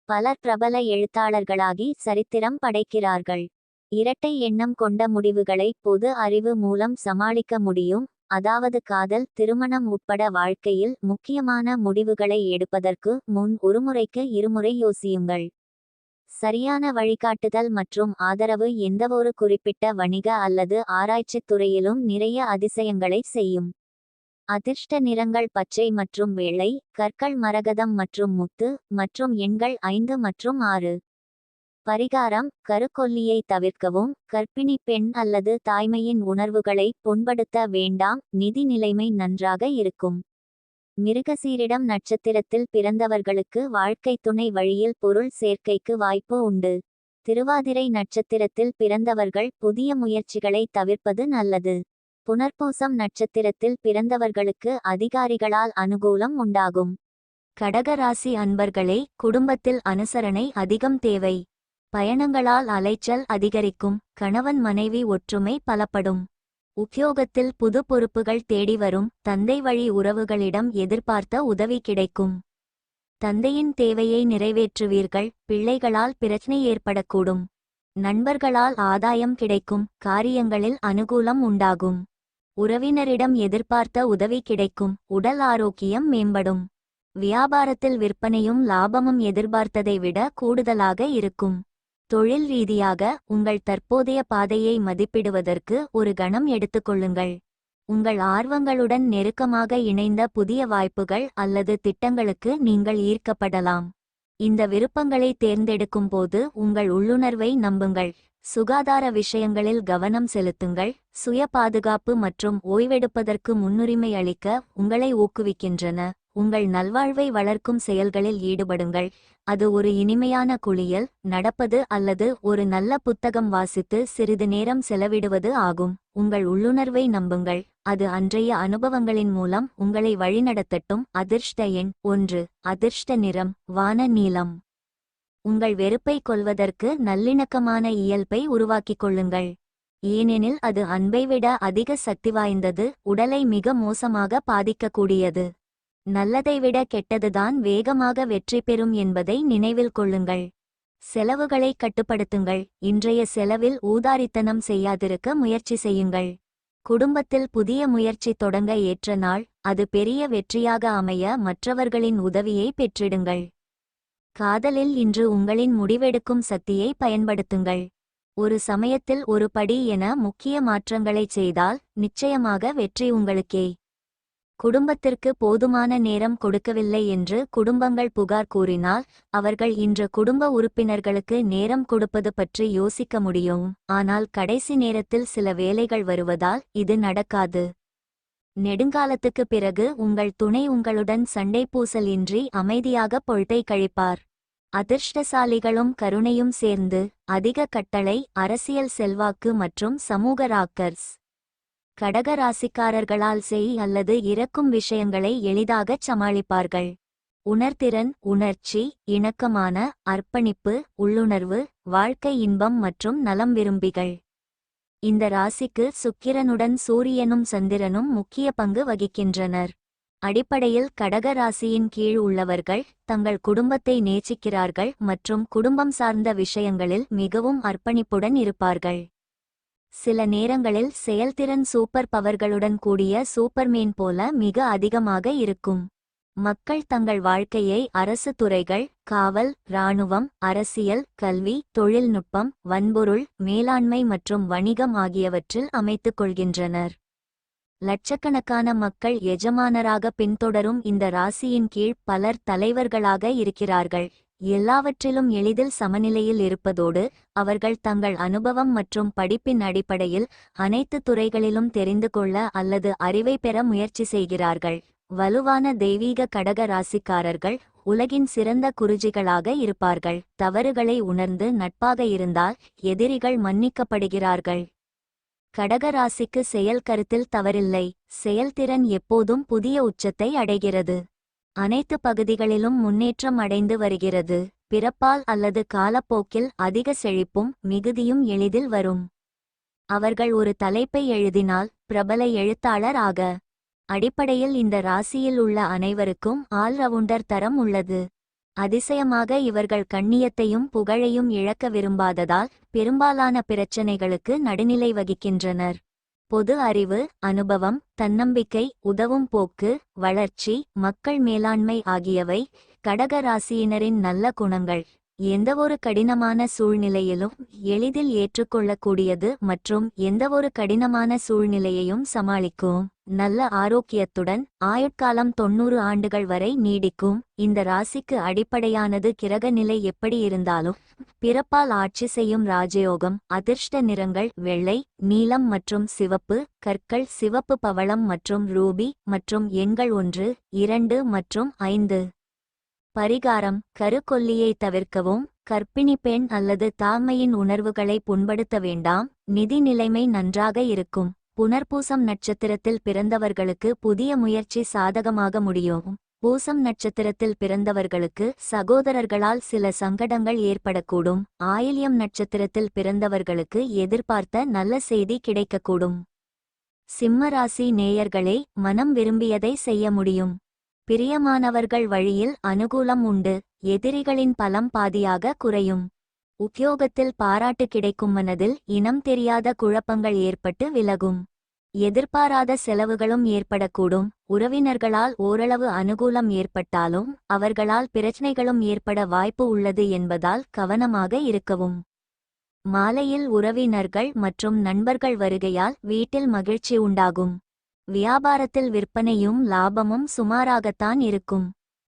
பலர் பிரபல எழுத்தாளர்களாகி சரித்திரம் படைக்கிறார்கள். இரட்டை எண்ணம் கொண்ட முடிவுகளை பொது அறிவு மூலம் சமாளிக்க முடியும். அதாவது காதல், திருமணம் உட்பட வாழ்க்கையில் முக்கியமான முடிவுகளை எடுப்பதற்கு முன் ஒருமுறைக்கு இருமுறை யோசியுங்கள். சரியான வழிகாட்டுதல் மற்றும் ஆதரவு எந்தவொரு குறிப்பிட்ட வணிக அல்லது ஆராய்ச்சித் துறையிலும் நிறைய அதிசயங்களை செய்யும். அதிர்ஷ்ட நிறங்கள் பச்சை மற்றும் வெள்ளை, கற்கள் மரகதம் மற்றும் முத்து, மற்றும் எண்கள் 5 மற்றும் 6. பரிகாரம்: கருக்கொல்லியை தவிர்க்கவும். கர்ப்பிணி பெண் அல்லது தாய்மையின் உணர்வுகளை புண்படுத்த வேண்டாம். நிதி நிலைமை நன்றாக இருக்கும். மிருகசீரிடம் நட்சத்திரத்தில் பிறந்தவர்களுக்கு வாழ்க்கை துணை வழியில் பொருள் சேர்க்கைக்கு வாய்ப்பு உண்டு. திருவாதிரை நட்சத்திரத்தில் பிறந்தவர்கள் புதிய முயற்சிகளை தவிர்ப்பது நல்லது. புனர்பூசம் நட்சத்திரத்தில் பிறந்தவர்களுக்கு அதிகாரிகளால் அனுகூலம் உண்டாகும். கடகராசி அன்பர்களே, குடும்பத்தில் அனுசரணை அதிகம் தேவை. பயணங்களால் அலைச்சல் அதிகரிக்கும். கணவன் மனைவி ஒற்றுமை பலப்படும். உத்தியோகத்தில் புது பொறுப்புகள் தேடி வரும். தந்தை வழி உறவுகளிடம் எதிர்பார்த்த உதவி கிடைக்கும். தந்தையின் தேவையை நிறைவேற்றுவீர்கள். பிள்ளைகளால் பிரச்சனை ஏற்படக்கூடும். நண்பர்களால் ஆதாயம் கிடைக்கும். காரியங்களில் அனுகூலம் உண்டாகும். உறவினரிடம் எதிர்பார்த்த உதவி கிடைக்கும். உடல் ஆரோக்கியம் மேம்படும். வியாபாரத்தில் விற்பனையும் லாபமும் எதிர்பார்த்ததை விட கூடுதலாக இருக்கும். தொழில் ரீதியாக உங்கள் தற்போதைய பாதையை மதிப்பிடுவதற்கு ஒரு கணம் எடுத்துக்கொள்ளுங்கள். உங்கள் ஆர்வங்களுடன் நெருக்கமாக இணைந்த புதிய வாய்ப்புகள் அல்லது திட்டங்களுக்கு நீங்கள் ஈர்க்கப்படலாம். இந்த விருப்பங்களை தேர்ந்தெடுக்கும் போது உங்கள் உள்ளுணர்வை நம்புங்கள். சுகாதார விஷயங்களில் கவனம் செலுத்துங்கள். சுய பாதுகாப்பு மற்றும் ஓய்வெடுப்பதற்கு முன்னுரிமை அளிக்க உங்களை ஊக்குவிக்கின்றன. உங்கள் நல்வாழ்வை வளர்க்கும் செயல்களில் ஈடுபடுங்கள். அது ஒரு இனிமையான குளியல், நடப்பது அல்லது ஒரு நல்ல புத்தகம் வாசித்து சிறிது நேரம் செலவிடுவது ஆகும். உங்கள் உள்ளுணர்வை நம்புங்கள். அது அன்றைய அனுபவங்களின் மூலம் உங்களை வழிநடத்தட்டும். அதிர்ஷ்ட எண் 1. அதிர்ஷ்ட நிறம் வான நீலம். உங்கள் வெறுப்பை கொல்வதற்கு நல்லிணக்கமான இயல்பை உருவாக்கிக் கொள்ளுங்கள். ஏனெனில் அது அன்பை விட அதிக சக்தி வாய்ந்தது. உடலை மிக மோசமாக பாதிக்கக்கூடியது. நல்லதை விட கெட்டதுதான் வேகமாக வெற்றி பெறும் என்பதை நினைவில் கொள்ளுங்கள். செலவுகளை கட்டுப்படுத்துங்கள். இன்றைய செலவில் ஊதாரித்தனம் செய்யாதிருக்க முயற்சி செய்யுங்கள். குடும்பத்தில் புதிய முயற்சி தொடங்க ஏற்ற நாள். அது பெரிய வெற்றியாக அமைய மற்றவர்களின் உதவியை பெற்றிடுங்கள். காதலில் இன்று உங்களின் முடிவெடுக்கும் சக்தியை பயன்படுத்துங்கள். ஒரு சமயத்தில் ஒரு படி என முக்கிய மாற்றங்களைச் செய்தால் நிச்சயமாக வெற்றி உங்களுக்கே. குடும்பத்திற்கு போதுமான நேரம் கொடுக்கவில்லை என்று குடும்பங்கள் புகார் கூறினால் அவர்கள் இன்று குடும்ப உறுப்பினர்களுக்கு நேரம் கொடுப்பது பற்றி யோசிக்க முடியும். ஆனால் கடைசி நேரத்தில் சில வேலைகள் வருவதால் இது நடக்காது. நெடுங்காலத்துக்கு பிறகு உங்கள் துணை உங்களுடன் சண்டை பூசல் இன்றி அமைதியாக பொழுதை கழிப்பார். அதிர்ஷ்டசாலிகளும் கருணையும் சேர்ந்து அதிக கட்டளை, அரசியல் செல்வாக்கு மற்றும் சமூக ராக்கர்ஸ். கடக ராசிக்காரர்களால் செய் அல்லது இறக்கும் விஷயங்களை எளிதாகச் சமாளிப்பார்கள். உணர்திறன், உணர்ச்சி, இணக்கமான, அர்ப்பணிப்பு, உள்ளுணர்வு, வாழ்க்கை இன்பம் மற்றும் நலம் விரும்பிகள். இந்த ராசிக்கு சுக்கிரனுடன் சூரியனும் சந்திரனும் முக்கிய பங்கு வகிக்கின்றனர். அடிப்படையில் கடக ராசியின் கீழ் உள்ளவர்கள் தங்கள் குடும்பத்தை நேசிக்கிறார்கள் மற்றும் குடும்பம் சார்ந்த விஷயங்களில் மிகவும் அர்ப்பணிப்புடன் இருப்பார்கள். சில நேரங்களில் செயல்திறன் சூப்பர் பவர்களுடன் கூடிய சூப்பர்மேன் போல மிக அதிகமாக இருக்கும். மக்கள் தங்கள் வாழ்க்கையை அரசு துறைகள், காவல், இராணுவம், அரசியல், கல்வி, தொழில்நுட்பம், வன்பொருள், மேலாண்மை மற்றும் வணிகம் ஆகியவற்றில் அமைத்துக் கொள்கின்றனர். லட்சக்கணக்கான மக்கள் எஜமானராக பின்தொடரும் இந்த ராசியின் கீழ் பலர் தலைவர்களாக இருக்கிறார்கள். எல்லாவற்றிலும் எளிதில் சமநிலையில் இருப்பதோடு அவர்கள் தங்கள் அனுபவம் மற்றும் படிப்பின் அடிப்படையில் அனைத்து துறைகளிலும் தெரிந்து கொள்ள அல்லது அறிவை பெற முயற்சி செய்கிறார்கள். வலுவான தெய்வீக கடக ராசிக்காரர்கள் உலகின் சிறந்த குருஜிகளாக இருப்பார்கள். தவறுகளை உணர்ந்து நட்பாக இருந்தால் எதிரிகள் மன்னிக்கப்படுகிறார்கள். கடக ராசிக்கு செயல் கருத்தில் தவறில்லை. செயல்திறன் எப்போதும் புதிய உச்சத்தை அடைகிறது. அனைத்து பகுதிகளிலும் முன்னேற்றம் அடைந்து வருகிறது. பிறப்பால் அல்லது காலப்போக்கில் அதிக செழிப்பும் மிகுதியும் எளிதில் வரும். அவர்கள் ஒரு தலைப்பை எழுதினால் பிரபல எழுத்தாளர் ஆக. அடிப்படையில் இந்த ராசியில் உள்ள அனைவருக்கும் ஆல்ரவுண்டர் தரம் உள்ளது. அதிசயமாக இவர்கள் கண்ணியத்தையும் புகழையும் இழக்க விரும்பாததால் பெரும்பாலான பிரச்சனைகளுக்கு நடுநிலை வகிக்கின்றனர். பொது அறிவு, அனுபவம், தன்னம்பிக்கை, உதவும் போக்கு, வளர்ச்சி, மக்கள் மேலாண்மை ஆகியவை கடக ராசியினரின் நல்ல குணங்கள். எந்தவொரு கடினமான சூழ்நிலையிலும் எளிதில் ஏற்றுக்கொள்ளக்கூடியது மற்றும் எந்தவொரு கடினமான சூழ்நிலையையும் சமாளிக்கும். நல்ல ஆரோக்கியத்துடன் ஆயுட்காலம் 90 ஆண்டுகள் வரை நீடிக்கும். இந்த ராசிக்கு அடிப்படையானது கிரக நிலை எப்படி இருந்தாலும் பிறப்பால் ஆட்சி செய்யும் ராஜயோகம். அதிர்ஷ்ட நிறங்கள் வெள்ளை, நீலம் மற்றும் சிவப்பு. கற்கள் சிவப்பு பவளம் மற்றும் ரூபி மற்றும் எண்கள் 1, 2 மற்றும் 5. பரிகாரம்: கருக்கொல்லியை தவிர்க்கவும். கர்ப்பிணி பெண் அல்லது தாய்மையின் உணர்வுகளை புண்படுத்த வேண்டாம். நிதி நிலைமை நன்றாக இருக்கும். புனர்பூசம் நட்சத்திரத்தில் பிறந்தவர்களுக்கு புதிய முயற்சி சாதகமாக முடியும். பூசம் நட்சத்திரத்தில் பிறந்தவர்களுக்கு சகோதரர்களால் சில சங்கடங்கள் ஏற்படக்கூடும். ஆயில்யம் நட்சத்திரத்தில் பிறந்தவர்களுக்கு எதிர்பார்த்த நல்ல செய்தி கிடைக்கக்கூடும். சிம்மராசி நேயர்களே, மனம் விரும்பியதை செய்ய முடியும். பிரியமானவர்கள் வழியில் அனுகூலம் உண்டு. எதிரிகளின் பலம் பாதியாக குறையும். உத்தியோகத்தில் பாராட்டு கிடைக்கும். மனதில் இனம் தெரியாத குழப்பங்கள் ஏற்பட்டு விலகும். எதிர்பாராத செலவுகளும் ஏற்படக்கூடும். உறவினர்களால் ஓரளவு அனுகூலம் ஏற்பட்டாலும் அவர்களால் பிரச்சனைகளும் ஏற்பட வாய்ப்பு உள்ளது என்பதால் கவனமாக இருக்கவும். மாலையில் உறவினர்கள் மற்றும் நண்பர்கள் வருகையால் வீட்டில் மகிழ்ச்சி உண்டாகும். வியாபாரத்தில் விற்பனையும் லாபமும் சுமாராகத்தான் இருக்கும்.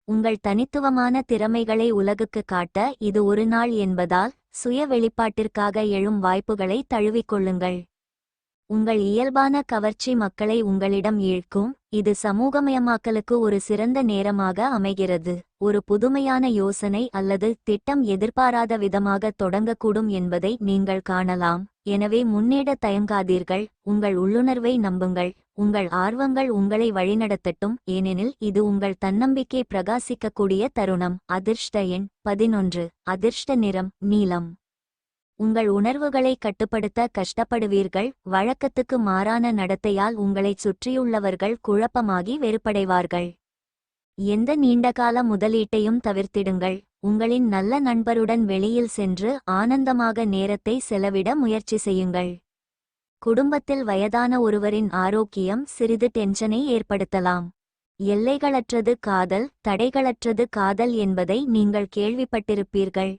உங்கள் தனித்துவமான திறமைகளை உலகுக்கு காட்ட இது ஒரு நாள் என்பதால் சுய வெளிப்பாட்டிற்காக எழும் வாய்ப்புகளை தழுவிக்கொள்ளுங்கள். உங்கள் இயல்பான கவர்ச்சி மக்களை உங்களிடம் ஈர்க்கும். இது சமூகமயமாக்கலுக்கு ஒரு சிறந்த நேரமாக அமைகிறது. ஒரு புதுமையான யோசனை அல்லது திட்டம் எதிர்பாராத விதமாக தொடங்கக்கூடும் என்பதை நீங்கள் காணலாம். எனவே முன்னேற தயங்காதீர்கள். உங்கள் உள்ளுணர்வை நம்புங்கள். உங்கள் ஆர்வங்கள் உங்களை வழிநடத்தட்டும், ஏனெனில் இது உங்கள் தன்னம்பிக்கை பிரகாசிக்கக்கூடிய தருணம். அதிர்ஷ்ட எண் 11. அதிர்ஷ்ட நிறம் நீலம். உங்கள் உணர்வுகளை கட்டுப்படுத்த கஷ்டப்படுவீர்கள். வழக்கத்துக்கு மாறான நடத்தையால் உங்களைச் சுற்றியுள்ளவர்கள் குழப்பமாகி வெறுப்படைவார்கள். எந்த நீண்டகால முதலீட்டையும் தவிர்த்திடுங்கள். உங்களின் நல்ல நண்பருடன் வெளியில் சென்று ஆனந்தமாக நேரத்தை செலவிட முயற்சி செய்யுங்கள். குடும்பத்தில் வயதான ஒருவரின் ஆரோக்கியம் சிறிது டென்ஷனை ஏற்படுத்தலாம். எல்லைகளற்றது காதல், தடைகளற்றது காதல் என்பதை நீங்கள் கேள்விப்பட்டிருப்பீர்கள்.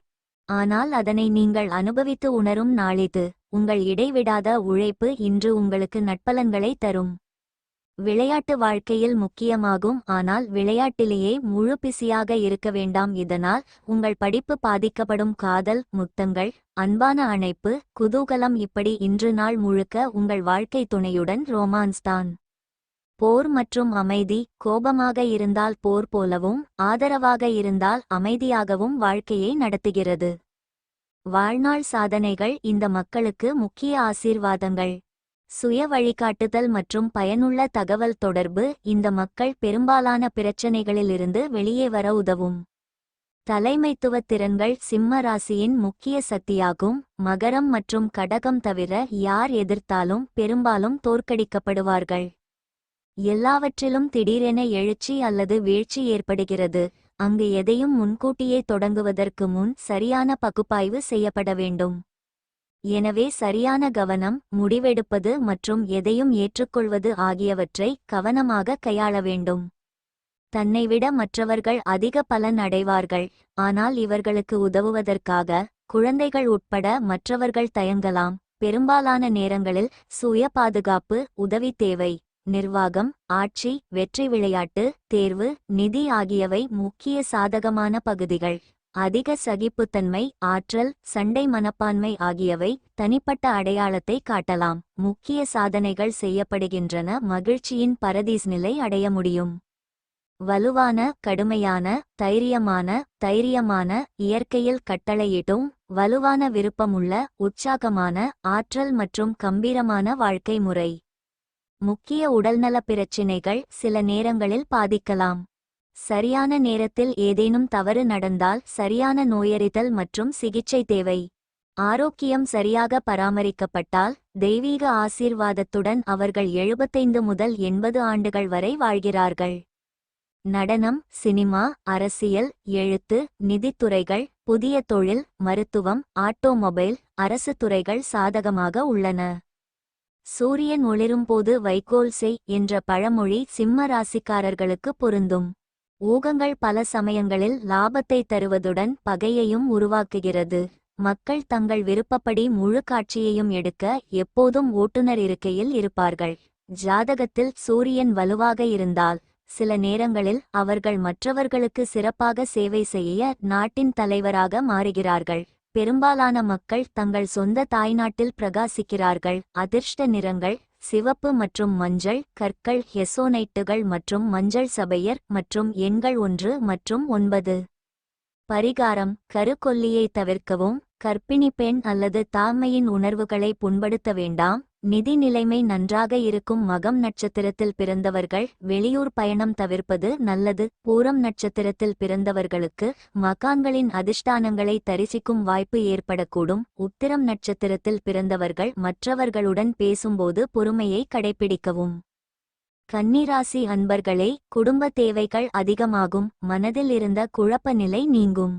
ஆனால் அதனை நீங்கள் அனுபவித்து உணரும் நாளிது. உங்கள் இடைவிடாத உழைப்பு இன்று உங்களுக்கு நற்பலன்களை தரும். விளையாட்டு வாழ்க்கையில் முக்கியமாகும், ஆனால் விளையாட்டிலேயே முழு பிஸியாக இருக்க வேண்டாம். இதனால் உங்கள் படிப்பு பாதிக்கப்படும். காதல், முத்தங்கள், அன்பான அணைப்பு, குதூகலம் இப்படி இன்று நாள் முழுக்க உங்கள் வாழ்க்கை துணையுடன் ரோமான்ஸ் தான். போர் மற்றும் அமைதி. கோபமாக இருந்தால் போர் போலவும் ஆதரவாக இருந்தால் அமைதியாகவும் வாழ்க்கையை நடத்துகிறது. வாழ்நாள் சாதனைகள் இந்த மக்களுக்கு முக்கிய ஆசீர்வாதங்கள். சுய வழிகாட்டுதல் மற்றும் பயனுள்ள தகவல் தொடர்பு இந்த மக்கள் பெரும்பாலான பிரச்சனைகளிலிருந்து வெளியே வர உதவும். தலைமைத்துவ திறன்கள் சிம்ம ராசியின் முக்கிய சக்தியாகும். மகரம் மற்றும் கடகம் தவிர யார் எதிர்த்தாலும் பெரும்பாலும் தோற்கடிக்கப்படுவார்கள். எல்லாவற்றிலும் திடீரென எழுச்சி அல்லது வீழ்ச்சி ஏற்படுகிறது. அங்கு எதையும் முன்கூட்டியே தொடங்குவதற்கு முன் சரியான பகுப்பாய்வு செய்யப்பட வேண்டும். எனவே சரியான கவனம், முடிவெடுப்பது மற்றும் எதையும் ஏற்றுக்கொள்வது ஆகியவற்றை கவனமாக கையாள வேண்டும். தன்னைவிட மற்றவர்கள் அதிக பலன் அடைவார்கள், ஆனால் இவர்களுக்கு உதவுவதற்காக குழந்தைகள் உட்பட மற்றவர்கள் தயங்கலாம். பெரும்பாலான நேரங்களில் சுய பாதுகாப்பு உதவி தேவை. நிர்வாகம், ஆட்சி, வெற்றி, விளையாட்டு, தேர்வு, நிதி ஆகியவை முக்கிய சாதகமான பகுதிகள். அதிக சகிப்புத்தன்மை, ஆற்றல், சண்டை மனப்பான்மை ஆகியவை தனிப்பட்ட அடையாளத்தை காட்டலாம். முக்கிய சாதனைகள் செய்யப்படுகின்றன. மகிழ்ச்சியின் பரதீஸ் நிலை அடைய முடியும். வலுவான, கடுமையான, தைரியமான, இயற்கையில் கட்டளையிடும், வலுவான விருப்பமுள்ள, உற்சாகமான, ஆற்றல் மற்றும் கம்பீரமான வாழ்க்கை முறை. முக்கிய உடல்நல பிரச்சினைகள் சில நேரங்களில் பாதிக்கலாம். சரியான நேரத்தில் ஏதேனும் தவறு நடந்தால் சரியான நோயறிதல் மற்றும் சிகிச்சை தேவை. ஆரோக்கியம் சரியாக பராமரிக்கப்பட்டால் தெய்வீக ஆசீர்வாதத்துடன் அவர்கள் 75 முதல் 80 ஆண்டுகள் வரை வாழ்கிறார்கள். நடனம், சினிமா, அரசியல், எழுத்து, நிதித்துறைகள், புதிய தொழில், மருத்துவம், ஆட்டோமொபைல், அரசு துறைகள் சாதகமாக உள்ளன. சூரியன் ஒளிரும்போது வைக்கோல் செய் என்ற பழமொழி சிம்ம ராசிக்காரர்களுக்கு பொருந்தும். ஊகங்கள் பல சமயங்களில் லாபத்தை தருவதுடன் பகையையும் உருவாக்குகிறது. மக்கள் தங்கள் விருப்பப்படி முழு காட்சியையும் எடுக்க எப்போதும் ஓட்டுநர் இருக்கையில் இருப்பார்கள். ஜாதகத்தில் சூரியன் வலுவாக இருந்தால் சில நேரங்களில் அவர்கள் மற்றவர்களுக்கு சிறப்பாக சேவை செய்ய நாட்டின் தலைவராக மாறுகிறார்கள். பெரும்பாலான மக்கள் தங்கள் சொந்த தாய்நாட்டில் பிரகாசிக்கிறார்கள். அதிர்ஷ்ட நிறங்கள் சிவப்பு மற்றும் மஞ்சள், கற்கள் ஹெசோனைட்டுகள் மற்றும் மஞ்சள் சபையர் மற்றும் எண்கள் 1 மற்றும் 9. பரிகாரம்: கருக்கொல்லியை தவிர்க்கவும். கர்ப்பிணி பெண் அல்லது தாய்மையின் உணர்வுகளை புண்படுத்த வேண்டாம். நிதி நிலைமை நன்றாக இருக்கும். மகம் நட்சத்திரத்தில் பிறந்தவர்கள் வெளியூர் பயணம் தவிர்ப்பது நல்லது. பூரம் நட்சத்திரத்தில் பிறந்தவர்களுக்கு மகான்களின் அதிஷ்டானங்களை தரிசிக்கும் வாய்ப்பு ஏற்படக்கூடும். உத்திரம் நட்சத்திரத்தில் பிறந்தவர்கள் மற்றவர்களுடன் பேசும்போது பொறுமையை கடைப்பிடிக்கவும். கன்னிராசி அன்பர்களே, குடும்ப தேவைகள் அதிகமாகும். மனதில் இருந்த குழப்ப நிலை நீங்கும்.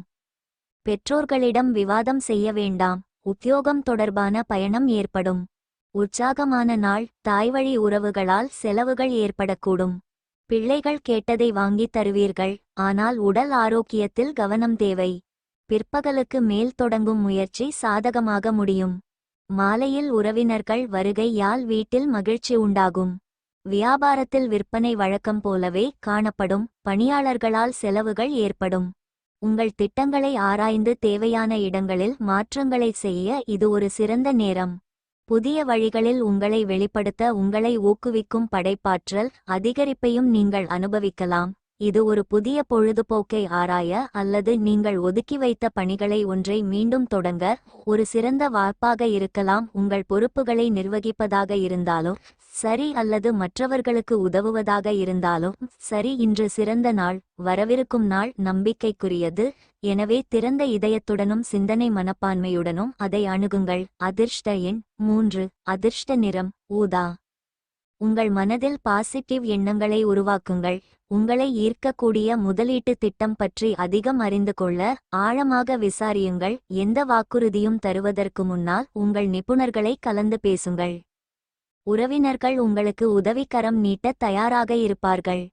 பெற்றோர்களிடம் விவாதம் செய்ய வேண்டாம். உத்தியோகம் தொடர்பான பயணம் ஏற்படும். உற்சாகமான நாள். தாய்வழி உறவுகளால் செலவுகள் ஏற்படக்கூடும். பிள்ளைகள் கேட்டதை வாங்கித் தருவீர்கள், ஆனால் உடல் ஆரோக்கியத்தில் கவனம் தேவை. பிற்பகலுக்கு மேல் தொடங்கும் முயற்சி சாதகமாக முடியும். மாலையில் உறவினர்கள் வருகையால் வீட்டில் மகிழ்ச்சி உண்டாகும். வியாபாரத்தில் விற்பனை வழக்கம் போலவே காணப்படும். பணியாளர்களால் செலவுகள் ஏற்படும். உங்கள் திட்டங்களை ஆராய்ந்து தேவையான இடங்களில் மாற்றங்களை செய்ய இது ஒரு சிறந்த நேரம். புதிய வழிகளில் உங்களை வெளிப்படுத்த உங்களை ஊக்குவிக்கும் படைப்பாற்றல் அதிகரிப்பையும் நீங்கள் அனுபவிக்கலாம். இது ஒரு புதிய பொழுதுபோக்கை ஆராய அல்லது நீங்கள் ஒதுக்கி வைத்த பணிகளை ஒன்றை மீண்டும் தொடங்க ஒரு சிறந்த வாய்ப்பாக இருக்கலாம். உங்கள் பொறுப்புகளை நிர்வகிப்பதாக இருந்தாலும் சரி அல்லது மற்றவர்களுக்கு உதவுவதாக இருந்தாலும் சரி, இன்று சிறந்த நாள். வரவிருக்கும் நாள் நம்பிக்கைக்குரியது. எனவே திறந்த இதயத்துடனும் சிந்தனை மனப்பான்மையுடனும் அதை அணுகுங்கள். அதிர்ஷ்ட எண் 3. அதிர்ஷ்ட நிறம் ஊதா. உங்கள் மனதில் பாசிட்டிவ் எண்ணங்களை உருவாக்குங்கள். உங்களை ஈர்க்கக்கூடிய முதலீட்டு திட்டம் பற்றி அதிகம் அறிந்து கொள்ள ஆழமாக விசாரியுங்கள். எந்த வாக்குறுதியும் தருவதற்கு முன்னால் உங்கள் நிபுணர்களை கலந்து பேசுங்கள். உறவினர்கள் உங்களுக்கு உதவிக்கரம் நீட்ட தயாராக இருப்பார்கள்.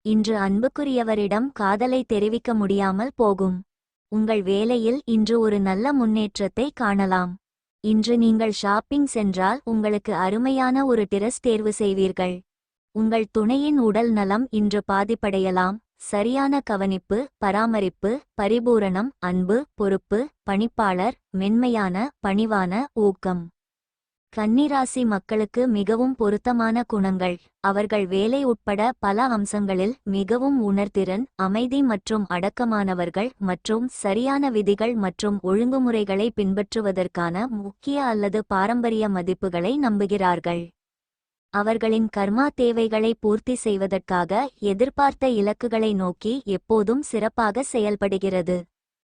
இன்று அன்புக்குரியவரிடம் காதலை தெரிவிக்க முடியாமல் போகும். உங்கள் வேலையில் இன்று ஒரு நல்ல முன்னேற்றத்தை காணலாம். இன்று நீங்கள் ஷாப்பிங் சென்றால் உங்களுக்கு அருமையான ஒரு டிரஸ் தேர்வு செய்வீர்கள். உங்கள் துணையின் உடல் நலம் இன்று பாதிப்படையலாம். சரியான கவனிப்பு, பராமரிப்பு, பரிபூரணம், அன்பு, பொறுப்பு, பணிப்பாளர், மென்மையான, பணிவான ஊக்கம். கன்னிராசி மக்களுக்கு மிகவும் பொருத்தமான குணங்கள். அவர்கள் வேலை உட்பட பல அம்சங்களில் மிகவும் உணர்திறன், அமைதி மற்றும் அடக்கமானவர்கள் மற்றும் சரியான விதிகள் மற்றும் ஒழுங்குமுறைகளை பின்பற்றுவதற்கான முக்கிய அல்லது பாரம்பரிய மதிப்புகளை நம்புகிறார்கள். அவர்களின் கர்மா தேவைகளை பூர்த்தி செய்வதற்காக எதிர்பார்த்த இலக்குகளை நோக்கி எப்போதும் சிறப்பாக செயல்படுகிறது.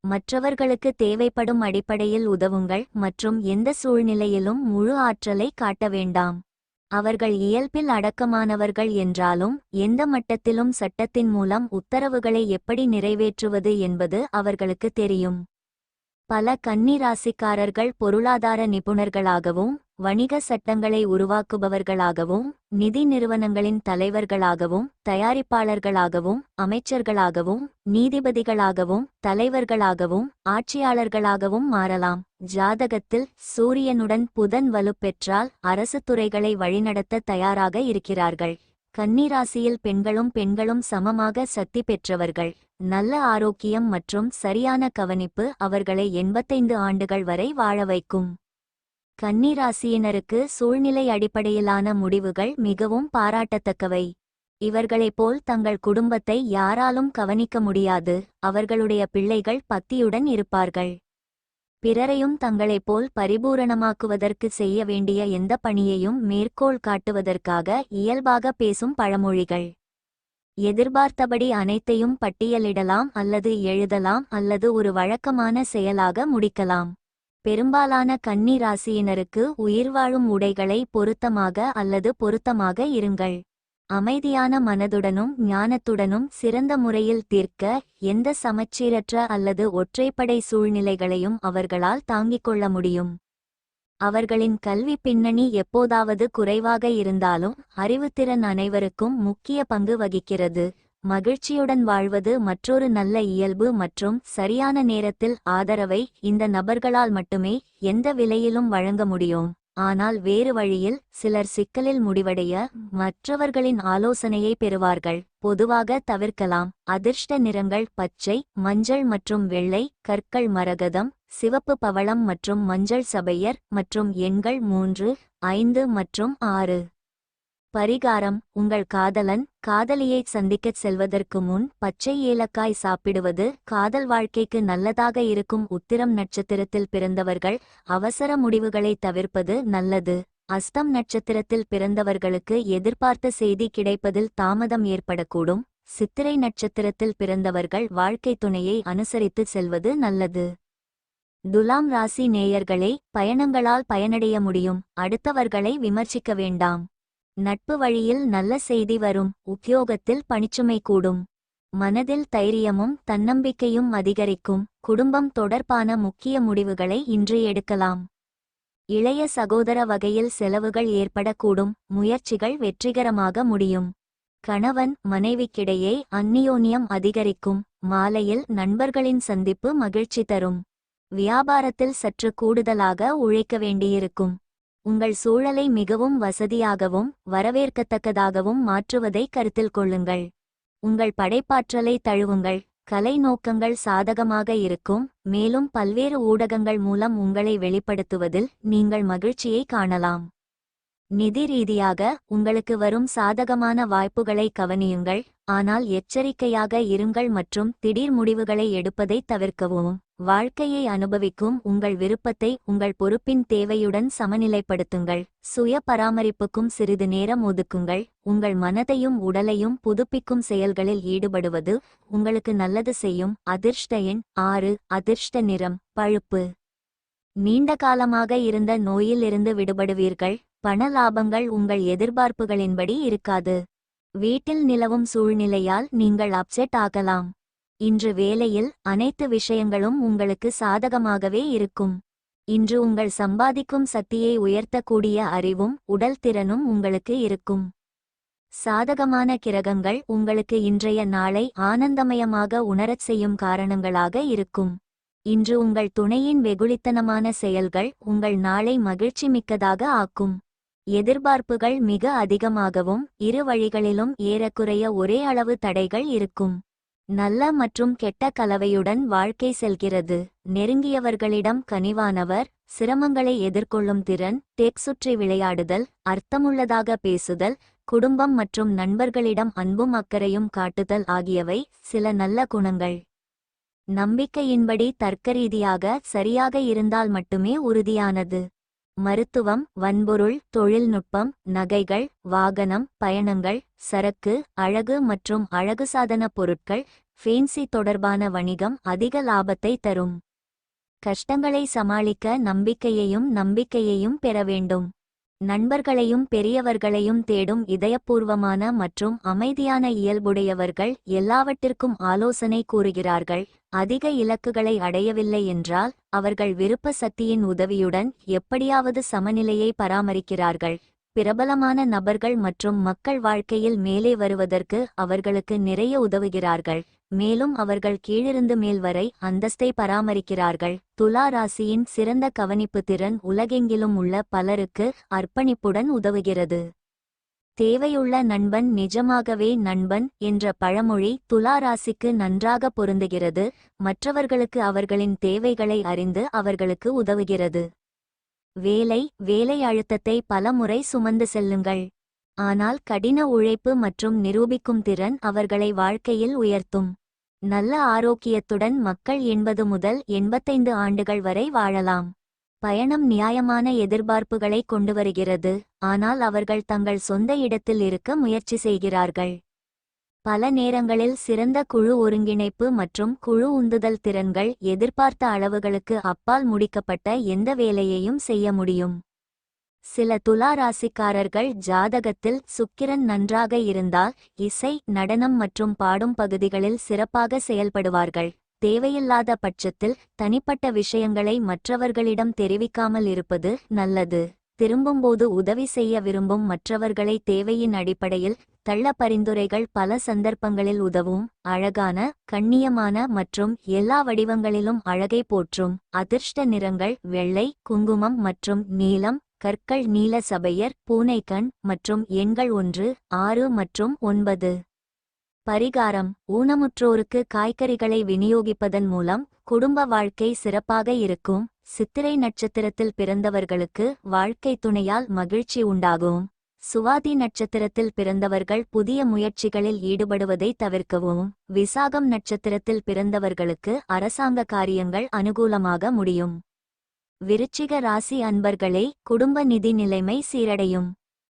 மற்றவர்களுக்கு தேவைப்படும் அடிப்படையில் உதவுங்கள் மற்றும் எந்த சூழ்நிலையிலும் முழு ஆற்றலை காட்ட வேண்டாம். அவர்கள் இயல்பில் அடக்கமானவர்கள் என்றாலும் எந்த மட்டத்திலும் சட்டத்தின் மூலம் உத்தரவுகளை எப்படி நிறைவேற்றுவது என்பது அவர்களுக்கு தெரியும். பல கன்னி ராசிக்காரர்கள் பொருளாதார நிபுணர்களாகவும் வணிக சட்டங்களை உருவாக்குபவர்களாகவும் நிதி நிறுவனங்களின் தலைவர்களாகவும் தயாரிப்பாளர்களாகவும் அமைச்சர்களாகவும் நீதிபதிகளாகவும் தலைவர்களாகவும் ஆட்சியாளர்களாகவும் மாறலாம். ஜாதகத்தில் சூரியனுடன் புதன் வலுப்பெற்றால் அரசு துறைகளை வழிநடத்த தயாராக இருக்கிறார்கள். கன்னிராசியில் பெண்களும் சமமாக சக்தி பெற்றவர்கள். நல்ல ஆரோக்கியம் மற்றும் சரியான கவனிப்பு அவர்களை 85 ஆண்டுகள் வரை வாழ வைக்கும். கன்னிராசியினருக்கு சூழ்நிலை அடிப்படையிலான முடிவுகள் மிகவும் பாராட்டத்தக்கவை. இவர்களைப் போல் தங்கள் குடும்பத்தை யாராலும் கவனிக்க முடியாது. அவர்களுடைய பிள்ளைகள் பக்தியுடன் இருப்பார்கள். பிறரையும் தங்களைப் போல் பரிபூரணமாக்குவதற்கு செய்ய வேண்டிய எந்த பணியையும் மேற்கோள் காட்டுவதற்காக இயல்பாக பேசும் பழமொழிகள். எதிர்பார்த்தபடி அனைத்தையும் பட்டியலிடலாம் அல்லது எழுதலாம் அல்லது ஒரு வழக்கமான செயலாக முடிக்கலாம். பெரும்பாலான கன்னி ராசியினருக்கு உயிர்வாழும் உடைகளை பொருத்தமாக அல்லது பொருத்தமாக இருங்கள். அமைதியான மனதுடனும் ஞானத்துடனும் சிறந்த முறையில் தீர்க்க எந்த சமச்சீரற்ற அல்லது ஒற்றைப்படை சூழ்நிலைகளையும் அவர்களால் தாங்கிக் கொள்ள முடியும். அவர்களின் கல்வி பின்னணி எப்போதாவது குறைவாக இருந்தாலும் அறிவுத்திறன் அனைவருக்கும் முக்கிய பங்கு வகிக்கிறது. மகிழ்ச்சியுடன் வாழ்வது மற்றொரு நல்ல இயல்பு மற்றும் சரியான நேரத்தில் ஆதரவை இந்த நபர்களால் மட்டுமே எந்த விலையிலும் வழங்க முடியும். ஆனால் வேறு வழியில் சிலர் சிக்கலில் முடிவடைய மற்றவர்களின் ஆலோசனையை பெறுவார்கள். பொதுவாக தவிர்க்கலாம். அதிர்ஷ்ட நிறங்கள் பச்சை, மஞ்சள் மற்றும் வெள்ளை, கற்கள் மரகதம், சிவப்பு பவளம் மற்றும் மஞ்சள் சபையர் மற்றும் எண்கள் 3, 5 மற்றும் 6. பரிகாரம்: உங்கள் காதலன் காதலியை சந்திக்கச் செல்வதற்கு முன் பச்சை ஏலக்காய் சாப்பிடுவது காதல் வாழ்க்கைக்கு நல்லதாக இருக்கும். உத்திரம் நட்சத்திரத்தில் பிறந்தவர்கள் அவசர முடிவுகளை தவிர்ப்பது நல்லது. அஸ்தம் நட்சத்திரத்தில் பிறந்தவர்களுக்கு எதிர்பார்த்த செய்தி கிடைப்பதில் தாமதம் ஏற்படக்கூடும். சித்திரை நட்சத்திரத்தில் பிறந்தவர்கள் வாழ்க்கை துணையை அனுசரித்து செல்வது நல்லது. துலாம் ராசி நேயர்களே, பயணங்களால் பயனடைய முடியும். அடுத்தவர்களை விமர்சிக்க வேண்டாம். நட்பு வழியில் நல்ல செய்தி வரும். உத்தியோகத்தில் பணிச்சுமை கூடும். மனதில் தைரியமும் தன்னம்பிக்கையும் அதிகரிக்கும். குடும்பம் தொடர்பான முக்கிய முடிவுகளை இன்று எடுக்கலாம். இளைய சகோதர வகையில் செலவுகள் ஏற்படக்கூடும். முயற்சிகள் வெற்றிகரமாக முடியும். கணவன் மனைவிக்கிடையே அந்நியோன்யம் அதிகரிக்கும். மாலையில் நண்பர்களின் சந்திப்பு மகிழ்ச்சி தரும். வியாபாரத்தில் சற்று கூடுதலாக உழைக்க வேண்டியிருக்கும். உங்கள் சூழலை மிகவும் வசதியாகவும் வரவேற்கத்தக்கதாகவும் மாற்றுவதை கருத்தில் கொள்ளுங்கள். உங்கள் படைப்பாற்றலை தழுவுங்கள். கலை நோக்கங்கள் சாதகமாக இருக்கும். மேலும் பல்வேறு ஊடகங்கள் மூலம் உங்களை வெளிப்படுத்துவதில் நீங்கள் மகிழ்ச்சியை காணலாம். நிதி ரீதியாக உங்களுக்கு வரும் சாதகமான வாய்ப்புகளை கவனியுங்கள். ஆனால் எச்சரிக்கையாக இருங்கள் மற்றும் திடீர் முடிவுகளை எடுப்பதை தவிர்க்கவும். வாழ்க்கையை அனுபவிக்கும் உங்கள் விருப்பத்தை உங்கள் பொறுப்பின் தேவையுடன் சமநிலைப்படுத்துங்கள். சுய பராமரிப்புக்கும் சிறிது நேரம் ஒதுக்குங்கள். உங்கள் மனதையும் உடலையும் புதுப்பிக்கும் செயல்களில் ஈடுபடுவது உங்களுக்கு நல்லது செய்யும். அதிர்ஷ்ட எண் 6. அதிர்ஷ்ட நிறம் பழுப்பு. நீண்ட காலமாக இருந்த நோயில் இருந்து விடுபடுவீர்கள். பண லாபங்கள் உங்கள் எதிர்பார்ப்புகளின்படி இருக்காது. வீட்டில் நிலவும் சூழ்நிலையால் நீங்கள் அப்செட் ஆகலாம். இன்று வேலையில் அனைத்து விஷயங்களும் உங்களுக்கு சாதகமாகவே இருக்கும். இன்று உங்கள் சம்பாதிக்கும் சக்தியை உயர்த்தக்கூடிய அறிவும் உடல் திறனும் உங்களுக்கு இருக்கும். சாதகமான கிரகங்கள் உங்களுக்கு இன்றைய நாளை ஆனந்தமயமாக உணரச் செய்யும் காரணங்களாக இருக்கும். இன்று உங்கள் துணையின் வெகுளித்தனமான செயல்கள் உங்கள் நாளை மகிழ்ச்சி மிக்கதாக ஆக்கும். எதிர்பார்ப்புகள் மிக அதிகமாகவும் இரு வழிகளிலும் ஏறக்குறைய ஒரே அளவு தடைகள் இருக்கும். நல்ல மற்றும் கெட்ட கலவையுடன் வாழ்க்கை செல்கிறது. நெருங்கியவர்களிடம் கனிவானவர். சிரமங்களை எதிர்கொள்ளும் திறன். டெக் சுற்றி விளையாடுதல். அர்த்தமுள்ளதாக பேசுதல். குடும்பம் மற்றும் நண்பர்களிடம் அன்பும் அக்கறையும் காட்டுதல் ஆகியவை சில நல்ல குணங்கள். நம்பிக்கையின்படி தர்க்கரீதியாக சரியாக இருந்தால் மட்டுமே உறுதியானது. மருத்துவம், வன்பொருள், தொழில்நுட்பம், நகைகள், வாகனம், பயணங்கள், சரக்கு, அழகு மற்றும் அழகு சாதன பொருட்கள், ஃபேன்சி தொடர்பான வணிகம் அதிக லாபத்தை தரும். கஷ்டங்களை சமாளிக்க நம்பிக்கையையும் பெற வேண்டும். நண்பர்களையும் பெரியவர்களையும் தேடும் இதயபூர்வமான மற்றும் அமைதியான இயல்புடையவர்கள் எல்லாவற்றிற்கும் ஆலோசனை கூறுகிறார்கள். அதிக இலக்குகளை அடையவில்லை என்றால் அவர்கள் விருப்ப சக்தியின் உதவியுடன் எப்படியாவது சமநிலையை பராமரிக்கிறார்கள். பிரபலமான நபர்கள் மற்றும் மக்கள் வாழ்க்கையில் மேலே வருவதற்கு அவர்களுக்கு நிறைய உதவுகிறார்கள். மேலும் அவர்கள் கீழிருந்து மேல் வரை அந்தஸ்தை பராமரிக்கிறார்கள். துலா ராசியின் சிறந்த கவனிப்பு திறன் உலகெங்கிலும் உள்ள பலருக்கு அர்ப்பணிப்புடன் உதவுகிறது. தேவையுள்ள நண்பன் நிஜமாகவே நண்பன் என்ற பழமொழி துலா ராசிக்கு நன்றாக பொருந்துகிறது. மற்றவர்களுக்கு அவர்களின் தேவைகளை அறிந்து அவர்களுக்கு உதவுகிறது. வேலை அழுத்தத்தை பல முறை சுமந்து செல்லுங்கள். ஆனால் கடின உழைப்பு மற்றும் நிரூபிக்கும் திறன் அவர்களை வாழ்க்கையில் உயர்த்தும். நல்ல ஆரோக்கியத்துடன் மக்கள் 80 முதல் 85 ஆண்டுகள் வரை வாழலாம். பயணம் நியாயமான எதிர்பார்ப்புகளை கொண்டுவருகிறது, ஆனால் அவர்கள் தங்கள் சொந்த இடத்தில் இருக்க முயற்சி செய்கிறார்கள். பல நேரங்களில் சிறந்த குழு ஒருங்கிணைப்பு மற்றும் குழு உந்துதல் திறன்கள் எதிர்பார்த்த அளவுகளுக்கு அப்பால் முடிக்கப்பட்ட எந்த வேலையையும் செய்ய முடியும். சில துலா ராசிக்காரர்கள் ஜாதகத்தில் சுக்கிரன் நன்றாக இருந்தால் இசை, நடனம் மற்றும் பாடும் பகுதிகளில் சிறப்பாக செயல்படுவார்கள். தேவையில்லாத பட்சத்தில் தனிப்பட்ட விஷயங்களை மற்றவர்களிடம் தெரிவிக்காமல் இருப்பது நல்லது. திரும்பும்போது உதவி செய்ய விரும்பும் மற்றவர்களை தேவையின் அடிப்படையில் தள்ள பரிந்துரைகள் பல சந்தர்ப்பங்களில் உதவும். அழகான, கண்ணியமான மற்றும் எல்லா வடிவங்களிலும் அழகை போற்றும். அதிர்ஷ்ட நிறங்கள் வெள்ளை, குங்குமம் மற்றும் நீலம். கற்கள் நீல சபையர், பூனைக்கண் மற்றும் எண்கள் 1, 6 மற்றும் 9. பரிகாரம்: ஊனமுற்றோருக்கு காய்கறிகளை விநியோகிப்பதன் மூலம் குடும்ப வாழ்க்கை சிறப்பாக இருக்கும். சித்திரை நட்சத்திரத்தில் பிறந்தவர்களுக்கு வாழ்க்கை துணையால் மகிழ்ச்சி உண்டாகும். சுவாதி நட்சத்திரத்தில் பிறந்தவர்கள் புதிய முயற்சிகளில் ஈடுபடுவதை தவிர்க்கவும். விசாகம் நட்சத்திரத்தில் பிறந்தவர்களுக்கு அரசாங்க காரியங்கள் அனுகூலமாக முடியும். விருச்சிக ராசி அன்பர்களே, குடும்ப நிதி நிலைமை சீரடையும்.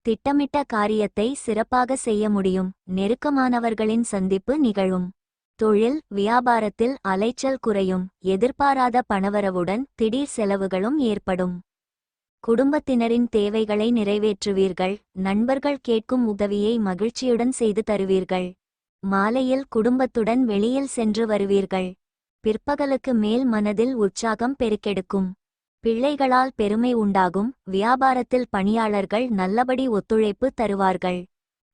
திட்டமிட்ட காரியத்தை சிறப்பாக செய்ய முடியும். நெருக்கமானவர்களின் சந்திப்பு நிகழும். தொழில், வியாபாரத்தில் அலைச்சல் குறையும். எதிர்பாராத பணவரவுடன் திடீர் செலவுகளும் ஏற்படும். குடும்பத்தினரின் தேவைகளை நிறைவேற்றுவீர்கள். நண்பர்கள் கேட்கும் உதவியை மகிழ்ச்சியுடன் செய்து தருவீர்கள். மாலையில் குடும்பத்துடன் வெளியில் சென்று வருவீர்கள். பிற்பகலுக்கு மேல் மனதில் உற்சாகம் பெருக்கெடுக்கும். பிள்ளைகளால் பெருமை உண்டாகும். வியாபாரத்தில் பணியாளர்கள் நல்லபடி ஒத்துழைப்பு தருவார்கள்.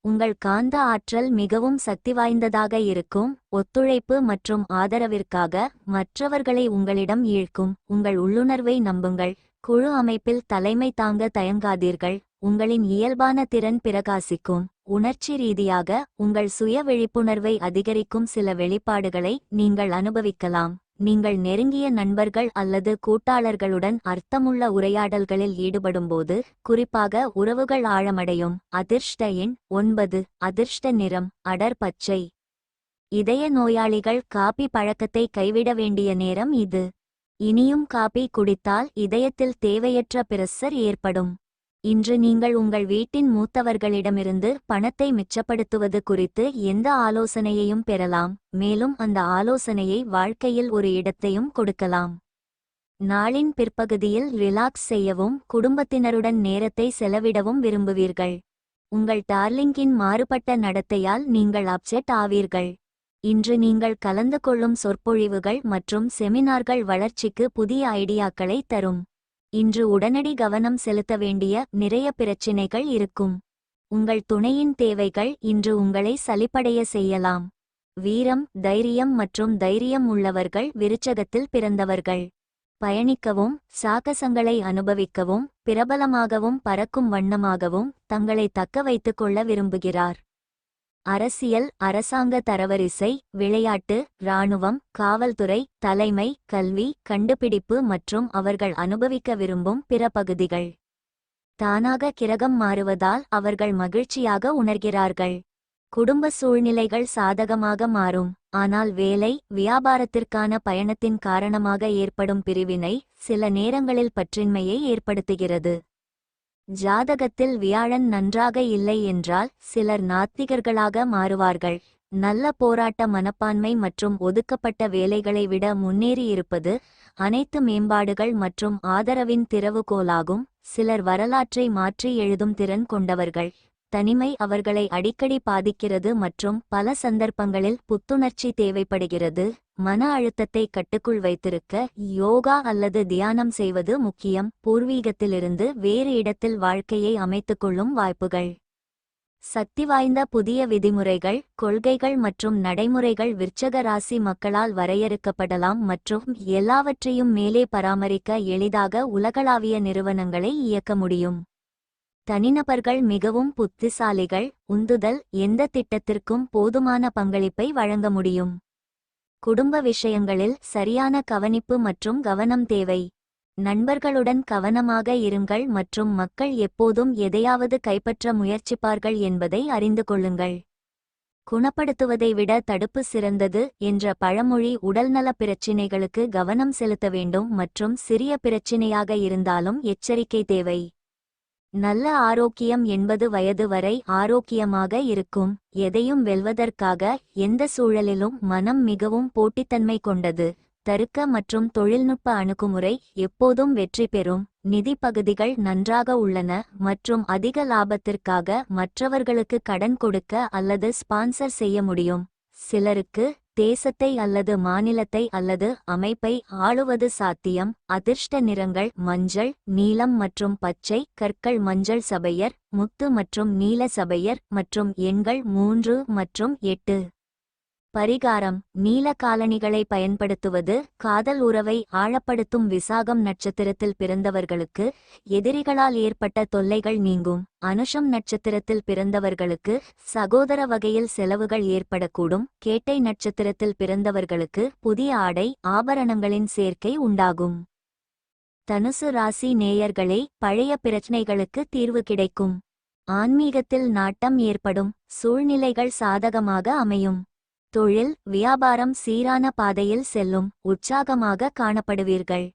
உங்கள் காந்த ஆற்றல் மிகவும் சக்தி வாய்ந்ததாக இருக்கும். ஒத்துழைப்பு மற்றும் ஆதரவிற்காக மற்றவர்களை உங்களிடம் ஈர்க்கும். உங்கள் உள்ளுணர்வை நம்புங்கள். குழு அமைப்பில் தலைமை தாங்க தயங்காதீர்கள். உங்களின் இயல்பான திறன் பிரகாசிக்கும். உணர்ச்சி ரீதியாக உங்கள் சுய விழிப்புணர்வை அதிகரிக்கும் சில வெளிப்பாடுகளை நீங்கள் அனுபவிக்கலாம். நீங்கள் நெருங்கிய நண்பர்கள் அல்லது கூட்டாளர்களுடன் அர்த்தமுள்ள உரையாடல்களில் ஈடுபடும்போது குறிப்பாக உறவுகள் ஆழமடையும். அதிர்ஷ்ட எண் 9. அதிர்ஷ்ட நிறம் அடர் பச்சை. இதய நோயாளிகள் காபி பழக்கத்தை கைவிட வேண்டிய நேரம் இது. இனியும் காபி குடித்தால் இதயத்தில் தேவையற்ற பிரஷர் ஏற்படும். இன்று நீங்கள் உங்கள் வீட்டின் மூத்தவர்களிடமிருந்து பணத்தை மிச்சப்படுத்துவது குறித்து எந்த ஆலோசனையையும் பெறலாம், மேலும் அந்த ஆலோசனையை வாழ்க்கையில் ஒரு இடத்தையும் கொடுக்கலாம். நாளின் பிற்பகுதியில் ரிலாக்ஸ் செய்யவும் குடும்பத்தினருடன் நேரத்தை செலவிடவும் விரும்புவீர்கள். உங்கள் டார்லிங்கின் மாறுபட்ட நடத்தையால் நீங்கள் அப்செட் ஆவீர்கள். இன்று நீங்கள் கலந்து கொள்ளும் சொற்பொழிவுகள் மற்றும் செமினார்கள் வளர்ச்சிக்கு புதிய ஐடியாக்களை தரும். இன்று உடனடி கவனம் செலுத்த வேண்டிய நிறைய பிரச்சினைகள் இருக்கும். உங்கள் துணையின் தேவைகள் இன்று உங்களை சலிப்படைய செய்யலாம். வீரம், தைரியம் மற்றும் தைரியம் உள்ளவர்கள் விருச்சகத்தில் பிறந்தவர்கள். பயணிக்கவும், சாகசங்களை அனுபவிக்கவும், பிரபலமாகவும் பறக்கும் வண்ணமாகவும் தங்களை தக்க வைத்துக் கொள்ள விரும்புகிறார். அரசியல், அரசாங்க தரவரிசை, விளையாட்டு, இராணுவம், காவல்துறை, தலைமை, கல்வி, கண்டுபிடிப்பு மற்றும் அவர்கள் அனுபவிக்க விரும்பும் பிற பகுதிகள். தானாக கிரகம் மாறுவதால் அவர்கள் மகிழ்ச்சியாக உணர்கிறார்கள். குடும்ப சூழ்நிலைகள் சாதகமாக மாறும். ஆனால் வேலை வியாபாரத்திற்கான பயணத்தின் காரணமாக ஏற்படும் பிரிவினை சில நேரங்களில் பற்றின்மையை ஏற்படுத்துகிறது. ஜாதகத்தில் வியாழன் நன்றாக இல்லை என்றால் சிலர் நாத்திகர்களாக மாறுவார்கள். நல்ல போராட்ட மனப்பான்மை மற்றும் ஒதுக்கப்பட்ட வேலைகளை விட முன்னேறியிருப்பது அனைத்து மேம்பாடுகள் மற்றும் ஆதரவின் திறவுகோலாகும். சிலர் வரலாற்றை மாற்றி எழுதும் திறன் கொண்டவர்கள். தனிமை அவர்களை அடிக்கடி பாதிக்கிறது மற்றும் பல சந்தர்ப்பங்களில் புத்துணர்ச்சி தேவைப்படுகிறது. மன அழுத்தத்தை கட்டுக்குள் வைத்திருக்க யோகா அல்லது தியானம் செய்வது முக்கியம். பூர்வீகத்திலிருந்து வேறு இடத்தில் வாழ்க்கையை அமைத்துக்கொள்ளும் வாய்ப்புகள். சக்தி வாய்ந்த புதிய விதிமுறைகள் கொள்கைகள் மற்றும் நடைமுறைகள் விருச்சக ராசி மக்களால் வரையறுக்கப்படலாம் மற்றும் எல்லாவற்றையும் மேலே பராமரிக்க எளிதாக உலகளாவிய நிறுவனங்களை இயக்க முடியும். தனிநபர்கள் மிகவும் புத்திசாலிகள். உந்துதல் எந்த திட்டத்திற்கும் போதுமான பங்களிப்பை வழங்க முடியும். குடும்ப விஷயங்களில் சரியான கவனிப்பு மற்றும் கவனம் தேவை. நண்பர்களுடன் கவனமாக இருங்கள் மற்றும் மக்கள் எப்போதும் எதையாவது கைப்பற்ற முயற்சிப்பார்கள் என்பதை அறிந்து கொள்ளுங்கள். குணப்படுத்துவதை விட தடுப்பு சிறந்தது என்ற பழமொழி உடல்நல பிரச்சினைகளுக்கு கவனம் செலுத்த வேண்டும் மற்றும் சிறிய பிரச்சினையாக இருந்தாலும் எச்சரிக்கை தேவை. நல்ல ஆரோக்கியம் 80 வயது வரை ஆரோக்கியமாக இருக்கும். எதையும் வெல்வதற்காக எந்த சூழலிலும் மனம் மிகவும் போட்டித்தன்மை கொண்டது. தருக்க மற்றும் தொழில்நுட்ப அணுகுமுறை எப்போதும் வெற்றி பெறும். நிதி பகுதிகள் நன்றாக உள்ளன மற்றும் அதிக லாபத்திற்காக மற்றவர்களுக்கு கடன் கொடுக்க அல்லது ஸ்பான்சர் செய்ய முடியும். சிலருக்கு தேசத்தை அல்லது மாநிலத்தை அல்லது அமைப்பை ஆளுவது சாத்தியம். அதிர்ஷ்ட நிறங்கள் மஞ்சள் நீலம் மற்றும் பச்சை. கற்கள் மஞ்சள் சபையர் முத்து மற்றும் நீல சபையர் மற்றும் எண்கள் 3 மற்றும் 8. பரிகாரம் நீல காலணிகளை பயன்படுத்துவது காதல் உறவை ஆழப்படுத்தும். விசாகம் நட்சத்திரத்தில் பிறந்தவர்களுக்கு எதிரிகளால் ஏற்பட்ட தொல்லைகள் நீங்கும். அனுஷம் நட்சத்திரத்தில் பிறந்தவர்களுக்கு சகோதர வகையில் செலவுகள் ஏற்படக்கூடும். கேட்டை நட்சத்திரத்தில் பிறந்தவர்களுக்கு புதிய ஆடை ஆபரணங்களின் சேர்க்கை உண்டாகும். தனுசு ராசி நேயர்களே, பழைய பிரச்சனைகளுக்கு தீர்வு கிடைக்கும். ஆன்மீகத்தில் நாட்டம் ஏற்படும். சூழ்நிலைகள் சாதகமாக அமையும். தொழில் வியாபாரம் சீரான பாதையில் செல்லும். உற்சாகமாக காணப்படுவீர்கள்.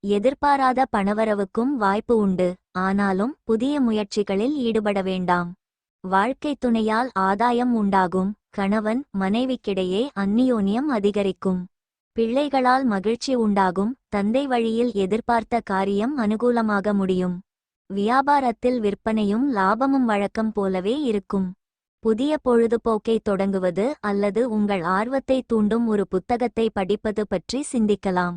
எதிர்பாராத பணவரவுக்கும் வாய்ப்பு உண்டு. ஆனாலும் புதிய முயற்சிகளில் ஈடுபட வேண்டாம். வாழ்க்கை துணையால் ஆதாயம் உண்டாகும். கணவன் மனைவிக்கிடையே அந்நியோன்யம் அதிகரிக்கும். பிள்ளைகளால் மகிழ்ச்சி உண்டாகும். தந்தை வழியில் எதிர்பார்த்த காரியம் அனுகூலமாக முடியும். வியாபாரத்தில் விற்பனையும் லாபமும் வழக்கம் போலவே இருக்கும். புதிய பொழுதுபோக்கை தொடங்குவது அல்லது உங்கள் ஆர்வத்தை தூண்டும் ஒரு புத்தகத்தை படிப்பது பற்றி சிந்திக்கலாம்.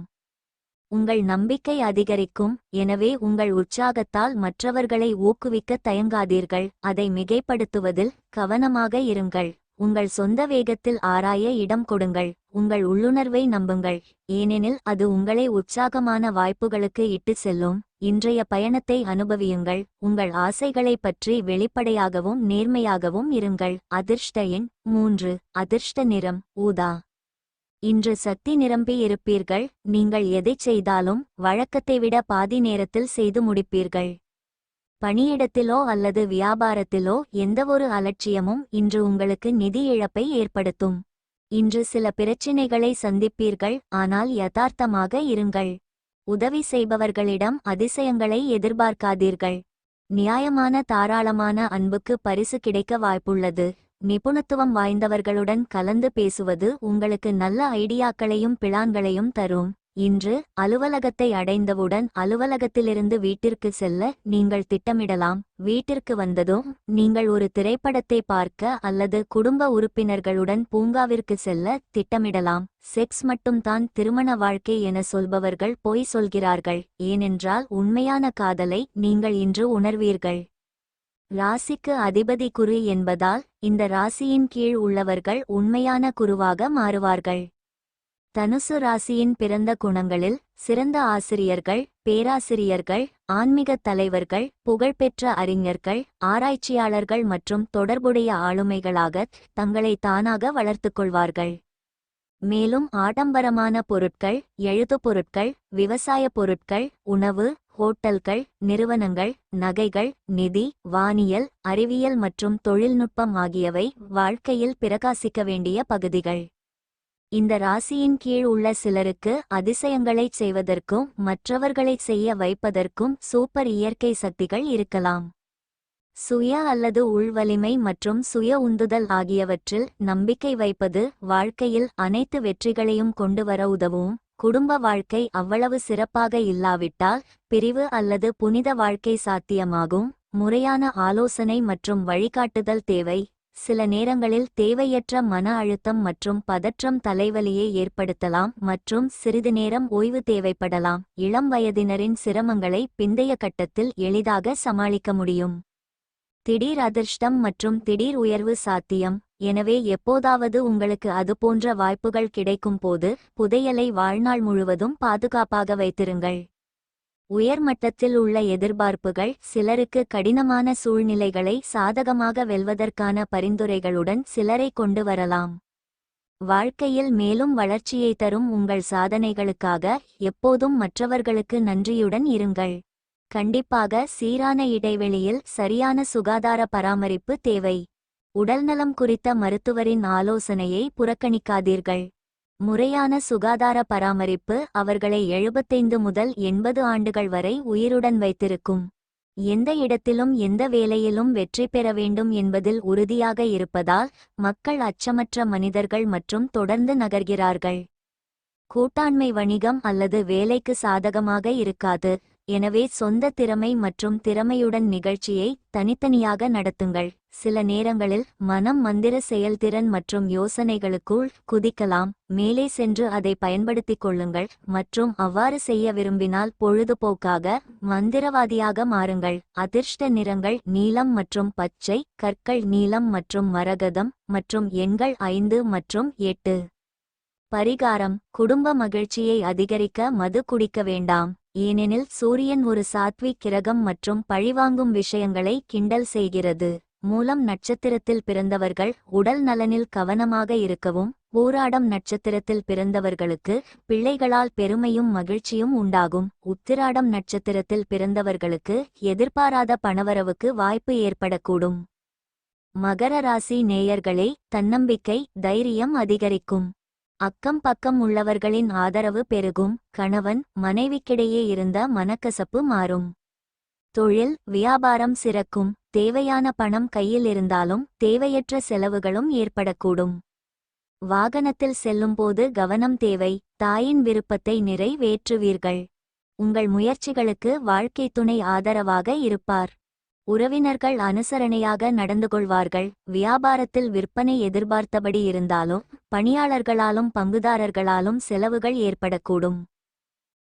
உங்கள் நம்பிக்கை அதிகரிக்கும். எனவே உங்கள் உற்சாகத்தால் மற்றவர்களை ஊக்குவிக்க தயங்காதீர்கள். அதை மிகைப்படுத்துவதில் கவனமாக இருங்கள். உங்கள் சொந்த வேகத்தில் ஆராய இடம் கொடுங்கள். உங்கள் உள்ளுணர்வை நம்புங்கள், ஏனெனில் அது உங்களை உற்சாகமான வாய்ப்புகளுக்கு இட்டு செல்லும். இன்றைய பயணத்தை அனுபவியுங்கள். உங்கள் ஆசைகளை பற்றி வெளிப்படையாகவும் நேர்மையாகவும் இருங்கள். அதிர்ஷ்ட எண் 3. அதிர்ஷ்ட நிறம் ஊதா. இன்று சக்தி நிரம்பி இருப்பீர்கள். நீங்கள் எதைச் செய்தாலும் வழக்கத்தை விட பாதி நேரத்தில் செய்து முடிப்பீர்கள். பணியிடத்திலோ அல்லது வியாபாரத்திலோ எந்தவொரு அலட்சியமும் இன்று உங்களுக்கு நிதி இழப்பை ஏற்படுத்தும். இன்று சில பிரச்சினைகளை சந்திப்பீர்கள், ஆனால் யதார்த்தமாக இருங்கள். உதவி செய்பவர்களிடம் அதிசயங்களை எதிர்பார்க்காதீர்கள். நியாயமான தாராளமான அன்புக்கு பரிசு கிடைக்க வாய்ப்புள்ளது. நிபுணத்துவம் வாய்ந்தவர்களுடன் கலந்து பேசுவது உங்களுக்கு நல்ல ஐடியாக்களையும் பிளான்களையும் தரும். இன்று அலுவலகத்தை அடைந்தவுடன் அலுவலகத்திலிருந்து வீட்டிற்கு செல்ல நீங்கள் திட்டமிடலாம். வீட்டிற்கு வந்ததும் நீங்கள் ஒரு திரைப்படத்தை பார்க்க அல்லது குடும்ப உறுப்பினர்களுடன் பூங்காவிற்கு செல்ல திட்டமிடலாம். செக்ஸ் மட்டும்தான் திருமண வாழ்க்கை என சொல்பவர்கள் பொய் சொல்கிறார்கள், ஏனென்றால் உண்மையான காதலை நீங்கள் இன்று உணர்வீர்கள். ராசிக்கு அதிபதி குரு என்பதால் இந்த ராசியின் கீழ் உள்ளவர்கள் உண்மையான குருவாக மாறுவார்கள். தனுசு ராசியின் பிறந்த குணங்களில் சிறந்த ஆசிரியர்கள், பேராசிரியர்கள், ஆன்மீகத் தலைவர்கள், புகழ்பெற்ற அறிஞர்கள், ஆராய்ச்சியாளர்கள் மற்றும் தொடர்புடைய ஆளுமைகளாக தங்களை தானாக வளர்த்துக்கொள்வார்கள். மேலும் ஆடம்பரமான பொருட்கள், எழுது பொருட்கள், விவசாய பொருட்கள், உணவு, ஹோட்டல்கள், நிறுவனங்கள், நகைகள், நிதி, வானியல், அறிவியல் மற்றும் தொழில்நுட்பம் ஆகியவை வாழ்க்கையில் பிரகாசிக்க வேண்டிய பகுதிகள். இந்த ராசியின் கீழ் உள்ள சிலருக்கு அதிசயங்களைச் செய்வதற்கும் மற்றவர்களைச் செய்ய வைப்பதற்கும் சூப்பர் இயற்கை சக்திகள் இருக்கலாம். சுய அல்லது உள்வலிமை மற்றும் சுய உந்துதல் ஆகியவற்றில் நம்பிக்கை வைப்பது வாழ்க்கையில் அனைத்து வெற்றிகளையும் கொண்டுவர உதவும். குடும்ப வாழ்க்கை அவ்வளவு சிறப்பாக இல்லாவிட்டால் பிரிவு அல்லது புனித வாழ்க்கை சாத்தியமாகும். முறையான ஆலோசனை மற்றும் வழிகாட்டுதல் தேவை. சில நேரங்களில் தேவையற்ற மன அழுத்தம் மற்றும் பதற்றம் தலைவலியை ஏற்படுத்தலாம் மற்றும் சிறிது நேரம் ஓய்வு தேவைப்படலாம். இளம் வயதினரின் சிரமங்களை பிந்தைய கட்டத்தில் எளிதாக சமாளிக்க முடியும். திடீர் அதிர்ஷ்டம் மற்றும் திடீர் உயர்வு சாத்தியம். எனவே எப்போதாவது உங்களுக்கு அதுபோன்ற வாய்ப்புகள் கிடைக்கும் போது புதையலை வாழ்நாள் முழுவதும் பாதுகாப்பாக வைத்திருங்கள். உயர்மட்டத்தில் உள்ள எதிர்பார்ப்புகள் சிலருக்கு கடினமான சூழ்நிலைகளை சாதகமாக வெல்வதற்கான பரிந்துரைகளுடன் சிலரை கொண்டு வரலாம். வாழ்க்கையில் மேலும் வளர்ச்சியை தரும் உங்கள் சாதனைகளுக்காக எப்போதும் மற்றவர்களுக்கு நன்றியுடன் இருங்கள். கண்டிப்பாக சீரான இடைவெளியில் சரியான சுகாதார பராமரிப்பு தேவை. உடல்நலம் குறித்த மருத்துவரின் ஆலோசனையை புறக்கணிக்காதீர்கள். முறையான சுகாதார பராமரிப்பு அவர்களை 75 முதல் 80 ஆண்டுகள் வரை உயிருடன் வைத்திருக்கும். எந்த இடத்திலும் எந்த வேலையிலும் வெற்றி பெற வேண்டும் என்பதில் உறுதியாக இருப்பதால் மக்கள் அச்சமற்ற மனிதர்கள் மற்றும் தொடர்ந்து நகர்கிறார்கள். கூட்டாண்மை வணிகம் அல்லது வேலைக்கு சாதகமாக இருக்காது. எனவே சொந்த திறமை மற்றும் திறமையுடன் நிகழ்ச்சியை தனித்தனியாக நடத்துங்கள். சில நேரங்களில் மனம் மந்திர செயல்திறன் மற்றும் யோசனைகளுக்குள் குதிக்கலாம். மேலே சென்று அதை பயன்படுத்திக் கொள்ளுங்கள் மற்றும் அவ்வாறு செய்ய விரும்பினால் பொழுதுபோக்காக மந்திரவாதியாக மாறுங்கள். அதிர்ஷ்ட நிறங்கள் நீலம் மற்றும் பச்சை, கற்கள் நீலம் மற்றும் மரகதம் மற்றும் எண்கள் 5 மற்றும் 8. பரிகாரம்: குடும்ப மகிழ்ச்சியை அதிகரிக்க மது குடிக்க வேண்டாம். ஏனெனில் சூரியன் ஒரு சாத்விக் கிரகம் மற்றும் பழிவாங்கும் விஷயங்களை கிண்டல் செய்கிறது. மூலம் நட்சத்திரத்தில் பிறந்தவர்கள் உடல் நலனில் கவனமாக இருக்கவும். பூராடம் நட்சத்திரத்தில் பிறந்தவர்களுக்கு பிள்ளைகளால் பெருமையும் மகிழ்ச்சியும் உண்டாகும். உத்திராடம் நட்சத்திரத்தில் பிறந்தவர்களுக்கு எதிர்பாராத பணவரவுக்கு வாய்ப்பு ஏற்படக்கூடும். மகர ராசி நேயர்களே, தன்னம்பிக்கை, தைரியம் அதிகரிக்கும். அக்கம் பக்கம் உள்ளவர்களின் ஆதரவு பெருகும். கணவன் மனைவிக்கிடையே இருந்த மனக்கசப்பு மாறும். தொழில் வியாபாரம் சிறக்கும். தேவையான பணம் கையில் இருந்தாலும் தேவையற்ற செலவுகளும் ஏற்படக்கூடும். வாகனத்தில் செல்லும்போது கவனம் தேவை. தாயின் விருப்பத்தை நிறைவேற்றுவீர்கள். உங்கள் முயற்சிகளுக்கு வாழ்க்கை துணை ஆதரவாக இருப்பார். உறவினர்கள் அனுசரணையாக நடந்து கொள்வார்கள். வியாபாரத்தில் விற்பனை எதிர்பார்த்தபடி இருந்தாலும் பணியாளர்களாலும் பங்குதாரர்களாலும் செலவுகள் ஏற்படக்கூடும்.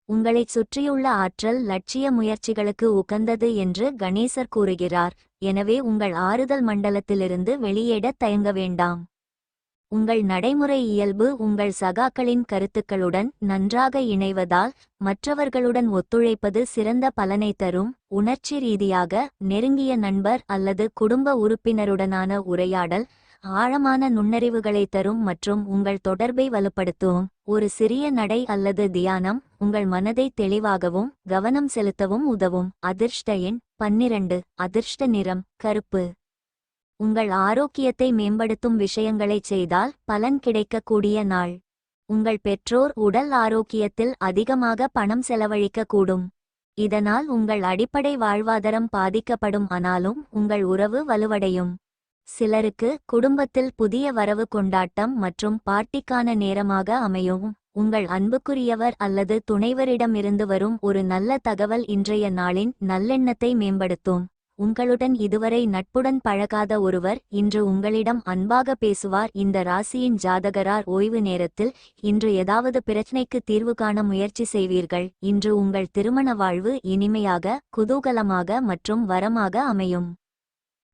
உங்களைச் சுற்றியுள்ள ஆற்றல் லட்சிய முயற்சிகளுக்கு உகந்தது என்று கணேசர் கூறுகிறார். எனவே உங்கள் ஆறுதல் மண்டலத்திலிருந்து வெளியேட தயங்க வேண்டாம். உங்கள் நடைமுறை இயல்பு உங்கள் சகாக்களின் கருத்துக்களுடன் நன்றாக இணைவதால் மற்றவர்களுடன் ஒத்துழைப்பது சிறந்த பலனை தரும். உணர்ச்சி ரீதியாக நெருங்கிய நண்பர் அல்லது குடும்ப உறுப்பினருடனான உரையாடல் ஆழமான நுண்ணறிவுகளை தரும் மற்றும் உங்கள் தொடர்பை வலுப்படுத்தும். ஒரு சிறிய நடை அல்லது தியானம் உங்கள் மனதை தெளிவாகவும் கவனம் செலுத்தவும் உதவும். அதிர்ஷ்ட எண் 12. அதிர்ஷ்ட நிறம் கருப்பு. உங்கள் ஆரோக்கியத்தை மேம்படுத்தும் விஷயங்களைச் செய்தால் பலன் கிடைக்கக்கூடிய நாள். உங்கள் பெற்றோர் உடல் ஆரோக்கியத்தில் அதிகமாக பணம் செலவழிக்கக்கூடும். இதனால் உங்கள் அடிப்படை வாழ்வாதாரம் பாதிக்கப்படும். ஆனாலும் உங்கள் உறவு வலுவடையும். சிலருக்கு குடும்பத்தில் புதிய வரவு கொண்டாட்டம் மற்றும் பார்ட்டிக்கான நேரமாக அமையும். உங்கள் அன்புக்குரியவர் அல்லது துணைவரிடமிருந்து வரும் ஒரு நல்ல தகவல் இன்றைய நாளின் நல்லெண்ணத்தை மேம்படுத்தும். உங்களுடன் இதுவரை நட்புடன் பழகாத ஒருவர் இன்று உங்களிடம் அன்பாக பேசுவார். இந்த ராசியின் ஜாதகரார் ஓய்வு நேரத்தில் இன்று ஏதாவது பிரச்சனைக்கு தீர்வு காண முயற்சி செய்வீர்கள். இன்று உங்கள் திருமண வாழ்வு இனிமையாக, குதூகலமாக மற்றும் வரமாக அமையும்.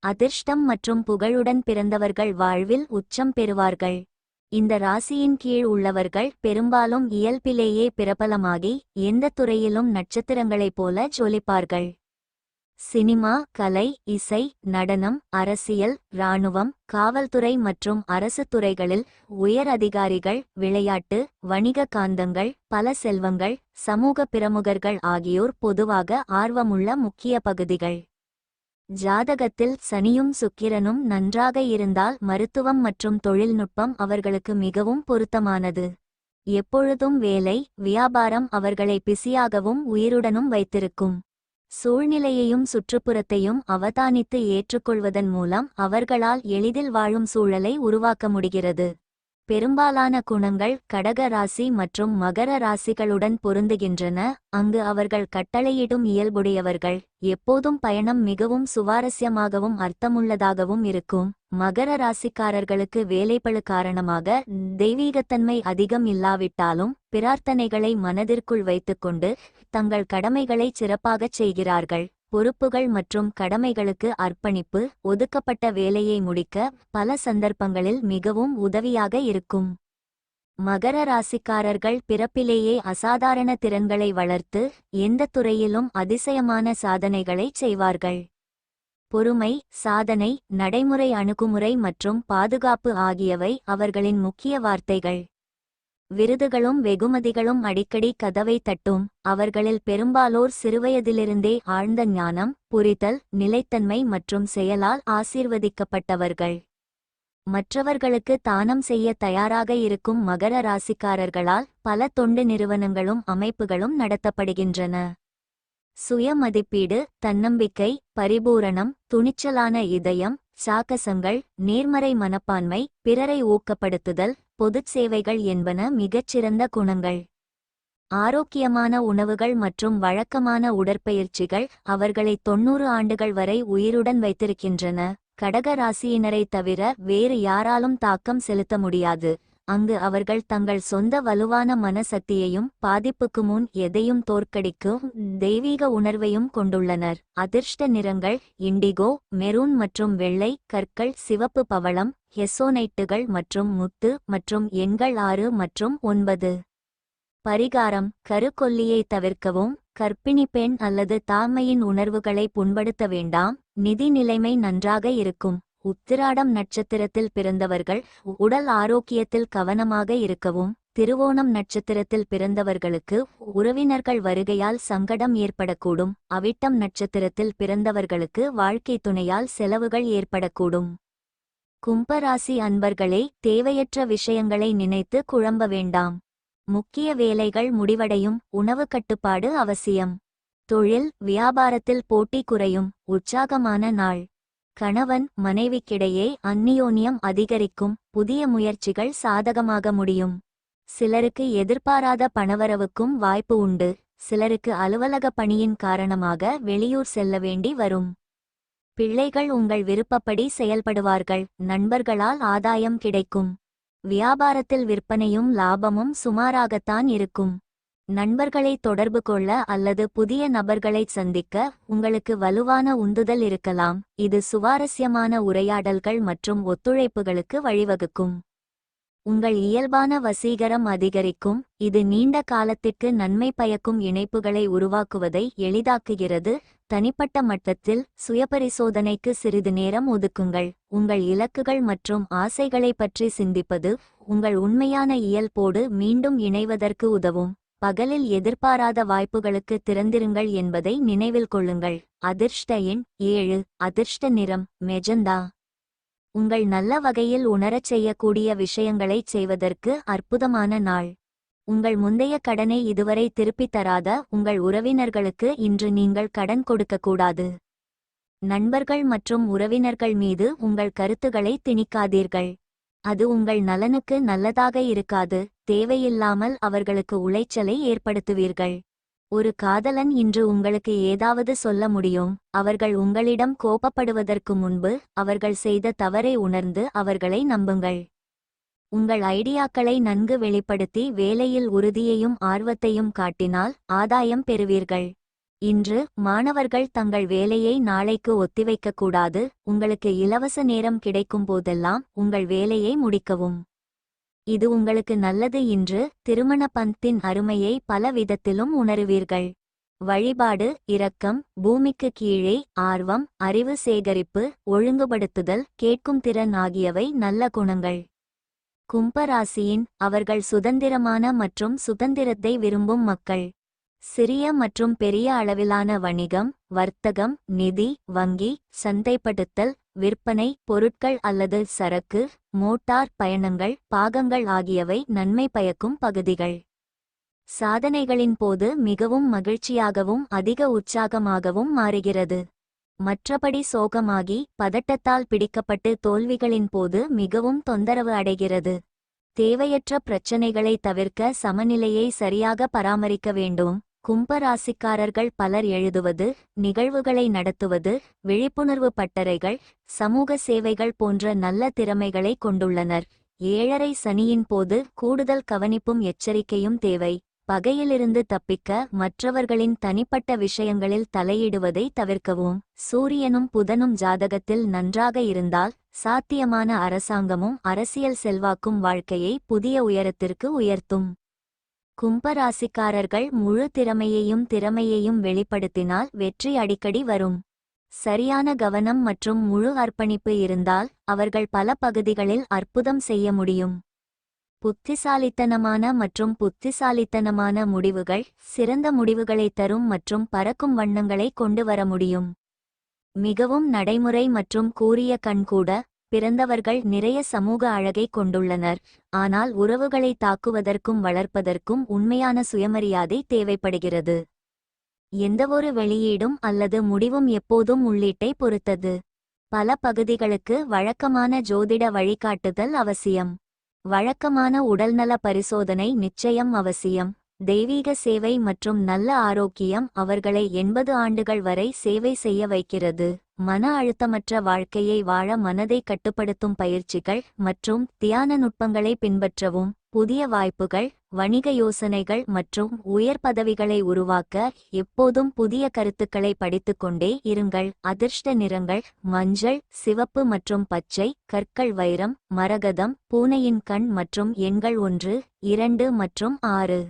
அதிர்ஷ்டம் மற்றும் புகழுடன் பிறந்தவர்கள் வாழ்வில் உச்சம் பெறுவார்கள். இந்த ராசியின் கீழ் உள்ளவர்கள் பெரும்பாலும் இயல்பிலேயே பிரபலமாகி எந்த துறையிலும் நட்சத்திரங்களைப் போல ஜொலிப்பார்கள். சினிமா, கலை, இசை, நடனம், அரசியல், இராணுவம், காவல்துறை மற்றும் அரசு துறைகளில் உயர் அதிகாரிகள், விளையாட்டு, வணிக காந்தங்கள், பல செல்வங்கள், சமூக பிரமுகர்கள் ஆகியோர் பொதுவாக ஆர்வமுள்ள முக்கிய பகுதிகள். ஜாதகத்தில் சனியும் சுக்கிரனும் நன்றாக இருந்தால் மருத்துவம் மற்றும் தொழில்நுட்பம் அவர்களுக்கு மிகவும் பொருத்தமானது. எப்பொழுதும் வேலை, வியாபாரம் அவர்களை பிஸியாகவும் உயிருடனும் வைத்திருக்கும். சூழ்நிலையையும் சுற்றுப்புறத்தையும் அவதானித்து ஏற்றுக்கொள்வதன் மூலம் அவர்களால் எளிதில் வாழும் சூழலை உருவாக்க முடிகிறது. பெரும்பாலான குணங்கள் கடக ராசி மற்றும் மகர ராசிகளுடன் பொருந்துகின்றன, அங்கு அவர்கள் கட்டளையிடும் இயல்புடையவர்கள். எப்போதும் பயணம் மிகவும் சுவாரஸ்யமாகவும் அர்த்தமுள்ளதாகவும் இருக்கும். மகர ராசிக்காரர்களுக்கு வேலைப்பளு காரணமாக தெய்வீகத்தன்மை அதிகம் இல்லாவிட்டாலும் பிரார்த்தனைகளை மனதிற்குள் வைத்துக்கொண்டு தங்கள் கடமைகளை சிறப்பாகச் செய்கிறார்கள். பொறுப்புகள் மற்றும் கடமைகளுக்கு அர்ப்பணிப்பு ஒதுக்கப்பட்ட வேலையை முடிக்க பல சந்தர்ப்பங்களில் மிகவும் உதவியாக இருக்கும். மகர ராசிக்காரர்கள் பிறப்பிலேயே அசாதாரண திறன்களை வளர்த்து எந்த துறையிலும் அதிசயமான சாதனைகளை செய்வார்கள். பொறுமை, சாதனை, நடைமுறை அணுகுமுறை மற்றும் பாதுகாப்பு ஆகியவை அவர்களின் முக்கிய வார்த்தைகள். விருதுகளும் வெகுமதிகளும் அடிக்கடி கதவை தட்டும். அவர்களில் பெரும்பாலோர் சிறுவயதிலிருந்தே ஆழ்ந்த ஞானம், புரிதல், நிலைத்தன்மை மற்றும் செயலால் ஆசீர்வதிக்கப்பட்டவர்கள். மற்றவர்களுக்கு தானம் செய்ய தயாராக இருக்கும் மகர ராசிக்காரர்களால் பல தொண்டு நிறுவனங்களும் அமைப்புகளும் நடத்தப்படுகின்றன. சுய மதிப்பீடு, தன்னம்பிக்கை, பரிபூரணம், துணிச்சலான இதயம், சாகசங்கள், நேர்மறை மனப்பான்மை, பிறரை ஊக்கப்படுத்துதல், பொதுச் சேவைகள் என்பன மிகச்சிறந்த குணங்கள். ஆரோக்கியமான உணவுகள் மற்றும் வழக்கமான உடற்பயிற்சிகள் அவர்களை 90 ஆண்டுகள் வரை உயிருடன் வைத்திருக்கின்றன. கடக ராசியினரை தவிர வேறு யாராலும் தாக்கம் செலுத்த முடியாது. அங்கு அவர்கள் தங்கள் சொந்த வலுவான மனசக்தியையும் பாதிப்புக்கு முன் எதையும் தோற்கடிக்கும் தெய்வீக உணர்வையும் கொண்டுள்ளனர். அதிர்ஷ்ட நிறங்கள் இண்டிகோ, மெரூன் மற்றும் வெள்ளை, கற்கள் சிவப்பு, பவளம், ஹெசோனைட்டுகள் மற்றும் முத்து மற்றும் எண்கள் 6 மற்றும் 9. பரிகாரம்: கருக்கொல்லியை தவிர்க்கவும். கர்ப்பிணி பெண் அல்லது தாய்மையின் உணர்வுகளை புண்படுத்த வேண்டாம். நிதி நிலைமை நன்றாக இருக்கும். உத்திராடம் நட்சத்திரத்தில் பிறந்தவர்கள் உடல் ஆரோக்கியத்தில் கவனமாக இருக்கவும். திருவோணம் நட்சத்திரத்தில் பிறந்தவர்களுக்கு உறவினர்கள் வருகையால் சங்கடம் ஏற்படக்கூடும். அவிட்டம் நட்சத்திரத்தில் பிறந்தவர்களுக்கு வாழ்க்கை துணையால் செலவுகள் ஏற்படக்கூடும். கும்பராசி அன்பர்களே, தேவையற்ற விஷயங்களை நினைத்து குழம்ப வேண்டாம். முக்கிய வேலைகள் முடிவடையும். உணவு கட்டுப்பாடு அவசியம். தொழில், வியாபாரத்தில் போட்டி குறையும். உற்சாகமான நாள். கணவன் மனைவிக்கிடையே அந்நியோன்யம் அதிகரிக்கும். புதிய முயற்சிகள் சாதகமாக முடியும். சிலருக்கு எதிர்பாராத பணவரவுக்கும் வாய்ப்பு உண்டு. சிலருக்கு அலுவலக பணியின் காரணமாக வெளியூர் செல்ல வேண்டி வரும். பிள்ளைகள் உங்கள் விருப்பப்படி செயல்படுவார்கள். நண்பர்களால் ஆதாயம் கிடைக்கும். வியாபாரத்தில் விற்பனையும் லாபமும் சுமாராகத்தான் இருக்கும். நண்பர்களை தொடர்பு கொள்ள அல்லது புதிய நபர்களை சந்திக்க உங்களுக்கு வலுவான உந்துதல் இருக்கலாம். இது சுவாரஸ்யமான உரையாடல்கள் மற்றும் ஒத்துழைப்புகளுக்கு வழிவகுக்கும். உங்கள் இயல்பான வசீகரம் அதிகரிக்கும். இது நீண்ட காலத்திற்கு நன்மை பயக்கும் இணைப்புகளை உருவாக்குவதை எளிதாக்குகிறது. தனிப்பட்ட மட்டத்தில் சுயபரிசோதனைக்கு சிறிது நேரம் ஒதுக்குங்கள். உங்கள் இலக்குகள் மற்றும் ஆசைகளை பற்றி சிந்திப்பது உங்கள் உண்மையான இயல்போடு மீண்டும் இணைவதற்கு உதவும். பகலில் எதிர்பாராத வாய்ப்புகளுக்கு திறந்திருங்கள் என்பதை நினைவில் கொள்ளுங்கள். அதிர்ஷ்ட எண் 7. அதிர்ஷ்ட நிறம் மெஜந்தா. உங்கள் நல்ல வகையில் உணரச் செய்யக்கூடிய விஷயங்களைச் செய்வதற்கு அற்புதமான நாள். உங்கள் முந்தைய கடனை இதுவரை திருப்பித் தராத உங்கள் உறவினர்களுக்கு இன்று நீங்கள் கடன் கொடுக்கக்கூடாது. நண்பர்கள் மற்றும் உறவினர்கள் மீது உங்கள் கருத்துக்களை திணிக்காதீர்கள். அது உங்கள் நலனுக்கு நல்லதாக இருக்காது. தேவையில்லாமல் அவர்களுக்கு உளைச்சலை ஏற்படுத்துவீர்கள். ஒரு காதலன் இன்று உங்களுக்கு ஏதாவது சொல்ல முடியும். அவர்கள் உங்களிடம் கோபப்படுவதற்கு முன்பு அவர்கள் செய்த தவறை உணர்ந்து அவர்களை நம்புங்கள். உங்கள் ஐடியாக்களை நன்கு வெளிப்படுத்தி வேலையில் உறுதியையும் ஆர்வத்தையும் காட்டினால் ஆதாயம் பெறுவீர்கள். இன்று மாணவர்கள் தங்கள் வேலையை நாளைக்கு ஒத்திவைக்கக்கூடாது. உங்களுக்கு இலவச நேரம் கிடைக்கும் போதெல்லாம் உங்கள் வேலையை முடிக்கவும். இது உங்களுக்கு நல்லது. இன்று திருமண பந்தின் அருமையை பல விதத்திலும் உணருவீர்கள். வழிபாடு, இரக்கம், பூமிக்கு கீழே, ஆர்வம், அறிவு சேகரிப்பு, ஒழுங்குபடுத்துதல், கேட்கும் திறன் ஆகியவை நல்ல குணங்கள். கும்பராசியின் அவர்கள் சுதந்திரமான மற்றும் சுதந்திரத்தை விரும்பும் மக்கள். சிறிய மற்றும் பெரிய அளவிலான வணிகம், வர்த்தகம், நிதி, வங்கி, சந்தைப்படுத்தல், விற்பனை, பொருட்கள் அல்லது சரக்கு, மோட்டார் பயணங்கள், பாகங்கள் ஆகியவை நன்மை பயக்கும் பகுதிகள். சாதனைகளின் போது மிகவும் மகிழ்ச்சியாகவும் அதிக உற்சாகமாகவும் மாறுகிறது. மற்றபடி சோகமாகி பதட்டத்தால் பிடிக்கப்பட்டு தோல்விகளின் போது மிகவும் தொந்தரவு அடைகிறது. தேவையற்ற பிரச்சனைகளை தவிர்க்க சமநிலையை சரியாக பராமரிக்க வேண்டும். கும்பராசிக்காரர்கள் பலர் எழுதுவது, நிகழ்வுகளை நடத்துவது, விழிப்புணர்வு பட்டறைகள், சமூக சேவைகள் போன்ற நல்ல திறமைகளை கொண்டுள்ளனர். 7.5 சனியின் போது கூடுதல் கவனிப்பும் எச்சரிக்கையும் தேவை. பகையிலிருந்து தப்பிக்க மற்றவர்களின் தனிப்பட்ட விஷயங்களில் தலையிடுவதை தவிர்க்கவும். சூரியனும் புதனும் ஜாதகத்தில் நன்றாக இருந்தால் சாத்தியமான அரசாங்கமும் அரசியல் செல்வாக்கும் வாழ்க்கையை புதிய உயரத்திற்கு உயர்த்தும். கும்பராசிக்காரர்கள் முழு திறமையையும் வெளிப்படுத்தினால் வெற்றி அடிக்கடி வரும். சரியான கவனம் மற்றும் முழு அர்ப்பணிப்பு இருந்தால் அவர்கள் பல பகுதிகளில் அற்புதம் செய்ய முடியும். புத்திசாலித்தனமான முடிவுகள் சிறந்த முடிவுகளை தரும் மற்றும் பறக்கும் வண்ணங்களை கொண்டு வர முடியும். மிகவும் நடைமுறை மற்றும் கூரிய கண்கூட பிறந்தவர்கள் நிறைய சமூக அழகை கொண்டுள்ளனர். ஆனால் உறவுகளை தாக்குவதற்கும் வளர்ப்பதற்கும் உண்மையான சுயமரியாதை தேவைப்படுகிறது. எந்தவொரு வெளியீடும் அல்லது முடிவும் எப்போதும் உள்ளீட்டை பொறுத்தது. பல பகுதிகளுக்கு வழக்கமான ஜோதிட வழிகாட்டுதல் அவசியம். வழக்கமான உடல்நல பரிசோதனை நிச்சயம் அவசியம். தெய்வீக சேவை மற்றும் நல்ல ஆரோக்கியம் அவர்களை 80 ஆண்டுகள் வரை சேவை செய்ய வைக்கிறது. மன அழுத்தமற்ற வாழ்க்கையை வாழ மனதை கட்டுப்படுத்தும் பயிற்சிகள் மற்றும் தியான நுட்பங்களை பின்பற்றவும். புதிய வாய்ப்புகள், வணிக யோசனைகள் மற்றும் உயர் பதவிகளை உருவாக்க எப்போதும் புதிய கருத்துக்களை படித்துக்கொண்டே இருங்கள். அதிர்ஷ்ட நிறங்கள் மஞ்சள், சிவப்பு மற்றும் பச்சை. கற்கள் வைரம், மரகதம், பூனையின் கண் மற்றும் எண்கள் 1, 2 மற்றும் 6.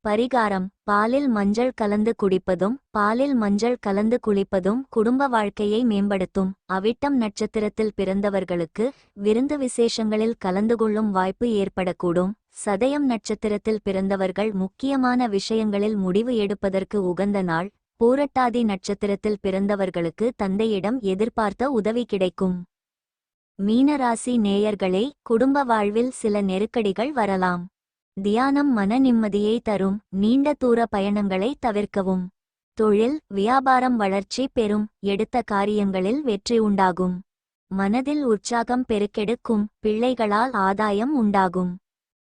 பரிகாரம்: பாலில் மஞ்சள் கலந்து குடிப்பதும் பாலில் மஞ்சள் கலந்து குளிப்பதும் குடும்ப வாழ்க்கையை மேம்படுத்தும். அவிட்டம் நட்சத்திரத்தில் பிறந்தவர்களுக்கு விருந்து விசேஷங்களில் கலந்து கொள்ளும் வாய்ப்பு ஏற்படக்கூடும். சதயம் நட்சத்திரத்தில் பிறந்தவர்கள் முக்கியமான விஷயங்களில் முடிவு எடுப்பதற்கு உகந்த நாள். பூரட்டாதி நட்சத்திரத்தில் பிறந்தவர்களுக்கு தந்தையிடம் எதிர்பார்த்த உதவி கிடைக்கும். மீனராசி நேயர்களே, குடும்ப வாழ்வில் சில நெருக்கடிகள் வரலாம். தியானம் மன நிம்மதியை தரும். நீண்ட தூர பயணங்களை தவிர்க்கவும். தொழில், வியாபாரம் வளர்ச்சி பெறும். எடுத்த காரியங்களில் வெற்றி உண்டாகும். மனதில் உற்சாகம் பெருக்கெடுக்கும். பிள்ளைகளால் ஆதாயம் உண்டாகும்.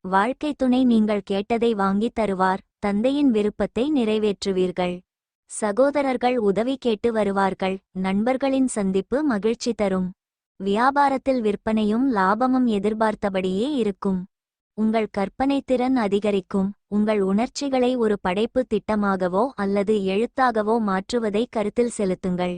வாழ்க்கை துணை நீங்கள் கேட்டதை வாங்கித் தருவார். தந்தையின் விருப்பத்தை நிறைவேற்றுவீர்கள். சகோதரர்கள் உதவி கேட்டு வருவார்கள். நண்பர்களின் சந்திப்பு மகிழ்ச்சி தரும். வியாபாரத்தில் விற்பனையும் லாபமும் எதிர்பார்த்தபடியே இருக்கும். உங்கள் கற்பனை திறன் அதிகரிக்கும். உங்கள் உணர்ச்சிகளை ஒரு படைப்பு திட்டமாகவோ அல்லது எழுத்தாகவோ மாற்றுவதை கருத்தில் செலுத்துங்கள்.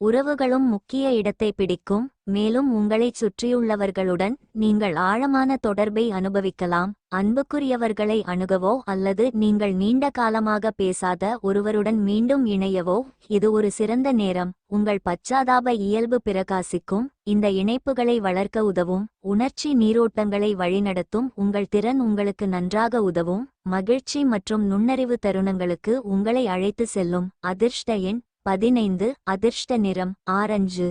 உறவுகளும் முக்கிய இடத்தை பிடிக்கும். மேலும் உங்களைச் சுற்றியுள்ளவர்களுடன் நீங்கள் ஆழமான தொடர்பை அனுபவிக்கலாம். அன்புக்குரியவர்களை அணுகவோ அல்லது நீங்கள் நீண்ட காலமாக பேசாத ஒருவருடன் மீண்டும் இணையவோ இது ஒரு சிறந்த நேரம். உங்கள் பச்சாதாப இயல்பு பிரகாசிக்கும். இந்த இணைப்புகளை வளர்க்க உதவும். உணர்ச்சி நீரோட்டங்களை வழிநடத்தும் உங்கள் திறன் உங்களுக்கு நன்றாக உதவும். மகிழ்ச்சி மற்றும் நுண்ணறிவு தருணங்களுக்கு உங்களை அழைத்து செல்லும். அதிர்ஷ்ட எண் 15. அதிர்ஷ்ட நிறம் ஆரஞ்சு.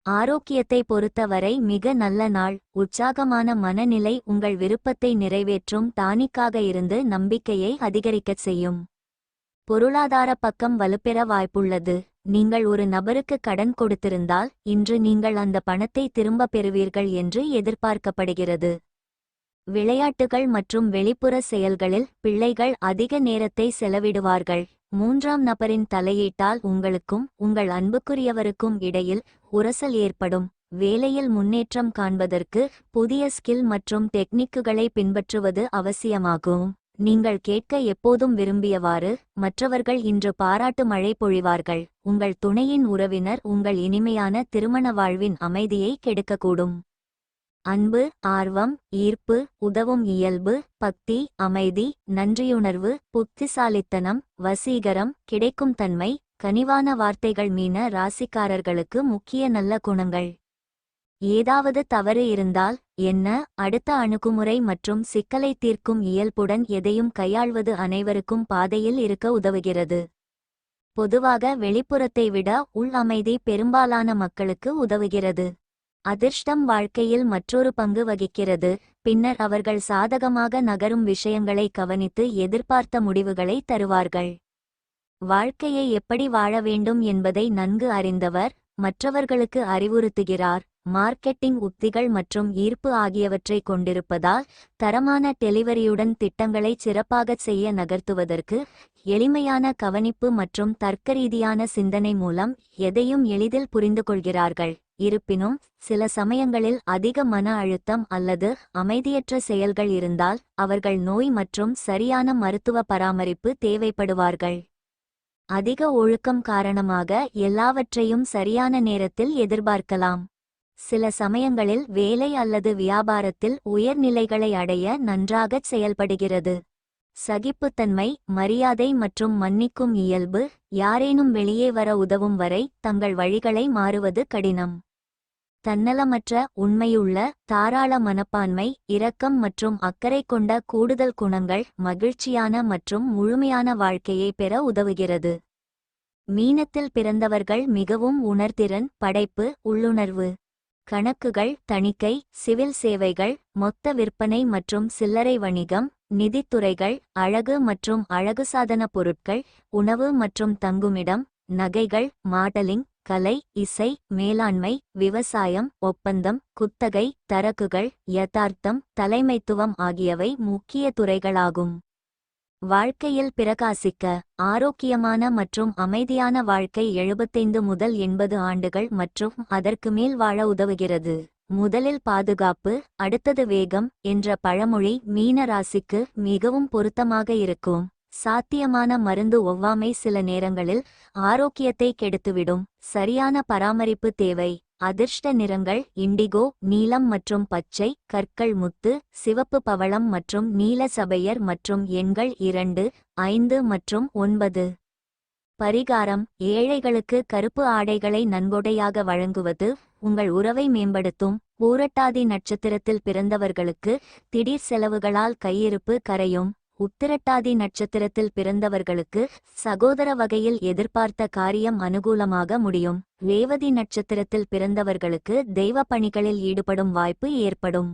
ஆரோக்கியத்தை பொறுத்தவரை மிக நல்ல நாள். உற்சாகமான மனநிலை உங்கள் விருப்பத்தை நிறைவேற்றும் டானிக்காக இருந்து நம்பிக்கையை அதிகரிக்கச் செய்யும். பொருளாதார பக்கம் வலுப்பெற வாய்ப்புள்ளது. நீங்கள் ஒரு நபருக்கு கடன் கொடுத்திருந்தால் இன்று நீங்கள் அந்த பணத்தை திரும்ப பெறுவீர்கள் என்று எதிர்பார்க்கப்படுகிறது. விளையாட்டுகள் மற்றும் வெளிப்புற செயல்களில் பிள்ளைகள் அதிக நேரத்தை செலவிடுவார்கள். 3ஆம் நபரின் தலையீட்டால் உங்களுக்கும் உங்கள் அன்புக்குரியவருக்கும் இடையில் உரசல் ஏற்படும். வேலையில் முன்னேற்றம் காண்பதற்கு புதிய ஸ்கில் மற்றும் டெக்னிக்குகளை பின்பற்றுவது அவசியமாகும். நீங்கள் கேட்க எப்போதும் விரும்பியவாறு மற்றவர்கள் இன்று பாராட்டு மழை பொழிவார்கள். உங்கள் துணையின் உறவினர் உங்கள் இனிமையான திருமண வாழ்வின் அமைதியை கெடுக்கக்கூடும். அன்பு, ஆர்வம், ஈர்ப்பு, உதவும் இயல்பு, பக்தி, அமைதி, நன்றியுணர்வு, புத்திசாலித்தனம், வசீகரம், கிடைக்கும் தன்மை, கனிவான வார்த்தைகள். மீன ராசிக்காரர்களுக்கு முக்கிய நல்ல குணங்கள். ஏதாவது தவறு இருந்தால் என்ன, அடுத்த அணுகுமுறை மற்றும் சிக்கலை தீர்க்கும் இயல்புடன் எதையும் கையாள்வது அனைவருக்கும் பாதையில் இருக்க உதவுகிறது. பொதுவாக வெளிப்புறத்தை விட உள் அமைதி பெரும்பாலான மக்களுக்கு உதவுகிறது. அதிர்ஷ்டம் வாழ்க்கையில் மற்றொரு பங்கு வகிக்கிறது. பின்னர் அவர்கள் சாதகமாக நகரும் விஷயங்களை கவனித்து எதிர்பார்த்த முடிவுகளை தருவார்கள். வாழ்க்கையை எப்படி வாழ வேண்டும் என்பதை நன்கு அறிந்தவர், மற்றவர்களுக்கு அறிவுறுத்துகிறார். மார்க்கெட்டிங் உத்திகள் மற்றும் ஈர்ப்பு ஆகியவற்றை கொண்டிருப்பதால் தரமான டெலிவரியுடன் திட்டங்களை சிறப்பாகச் செய்ய நகர்த்துவதற்கு எளிமையான கவனிப்பு மற்றும் தர்க்கரீதியான சிந்தனை மூலம் எதையும் எளிதில் புரிந்து கொள்கிறார்கள். இருப்பினும் சில சமயங்களில் அதிக மன அழுத்தம் அல்லது அமைதியற்ற செயல்கள் இருந்தால் அவர்கள் நோய் மற்றும் சரியான மருத்துவ பராமரிப்பு தேவைப்படுவார்கள். அதிக ஒழுக்கம் காரணமாக எல்லாவற்றையும் சரியான நேரத்தில் எதிர்பார்க்கலாம். சில சமயங்களில் வேலை அல்லது வியாபாரத்தில் உயர்நிலைகளை அடைய நன்றாகச் செயல்படுகிறது. சகிப்புத்தன்மை, மரியாதை மற்றும் மன்னிக்கும் இயல்பு. யாரேனும் வெளியே வர உதவும் வரை தங்கள் வழிகளை மாறுவது கடினம். தன்னலமற்ற, உண்மையுள்ள, தாராள மனப்பான்மை, இரக்கம் மற்றும் அக்கறை கொண்ட கூடுதல் குணங்கள் மகிழ்ச்சியான மற்றும் முழுமையான வாழ்க்கையை பெற உதவுகிறது. மீனத்தில் பிறந்தவர்கள் மிகவும் உணர்திறன், படைப்பு, உள்ளுணர்வு. கணக்குகள், தணிக்கை, சிவில் சேவைகள், மொத்த விற்பனை மற்றும் சில்லறை வணிகம், நிதித்துறைகள், அழகு மற்றும் அழகுசாதன பொருட்கள், உணவு மற்றும் தங்குமிடம், நகைகள், மாடலிங், கலை, இசை, மேலாண்மை, விவசாயம், ஒப்பந்தம், குத்தகை, தரக்குகள், யதார்த்தம், தலைமைத்துவம் ஆகியவை முக்கிய துறைகளாகும். வாழ்க்கையில் பிரகாசிக்க. ஆரோக்கியமான மற்றும் அமைதியான வாழ்க்கை 75 முதல் 80 ஆண்டுகள் மற்றும் அதற்கு மேல் வாழ உதவுகிறது. முதலில் பாதுகாப்பு, அடுத்தது வேகம் என்ற பழமொழி மீன ராசிக்கு மிகவும் பொருத்தமாக இருக்கும். சாத்தியமான மருந்து ஒவ்வாமை சில நேரங்களில் ஆரோக்கியத்தை கெடுத்துவிடும். சரியான பராமரிப்பு தேவை. அதிர்ஷ்ட நிறங்கள் இண்டிகோ, நீலம் மற்றும் பச்சை, கற்கள் முத்து, சிவப்பு பவளம் மற்றும் நீல சபையர் மற்றும் எண்கள் 2, 5 மற்றும் 9. பரிகாரம். ஏழைகளுக்கு கருப்பு ஆடைகளை நன்கொடையாக வழங்குவது உங்கள் உறவை மேம்படுத்தும். பூரட்டாதி நட்சத்திரத்தில் பிறந்தவர்களுக்கு திடீர் செலவுகளால் கையிருப்பு கரையும். உத்திரட்டாதி நட்சத்திரத்தில் பிறந்தவர்களுக்கு சகோதர வகையில் எதிர்பார்த்த காரியம் அனுகூலமாக முடியும். ரேவதி நட்சத்திரத்தில் பிறந்தவர்களுக்கு தெய்வ பணிகளில் ஈடுபடும் வாய்ப்பு ஏற்படும்.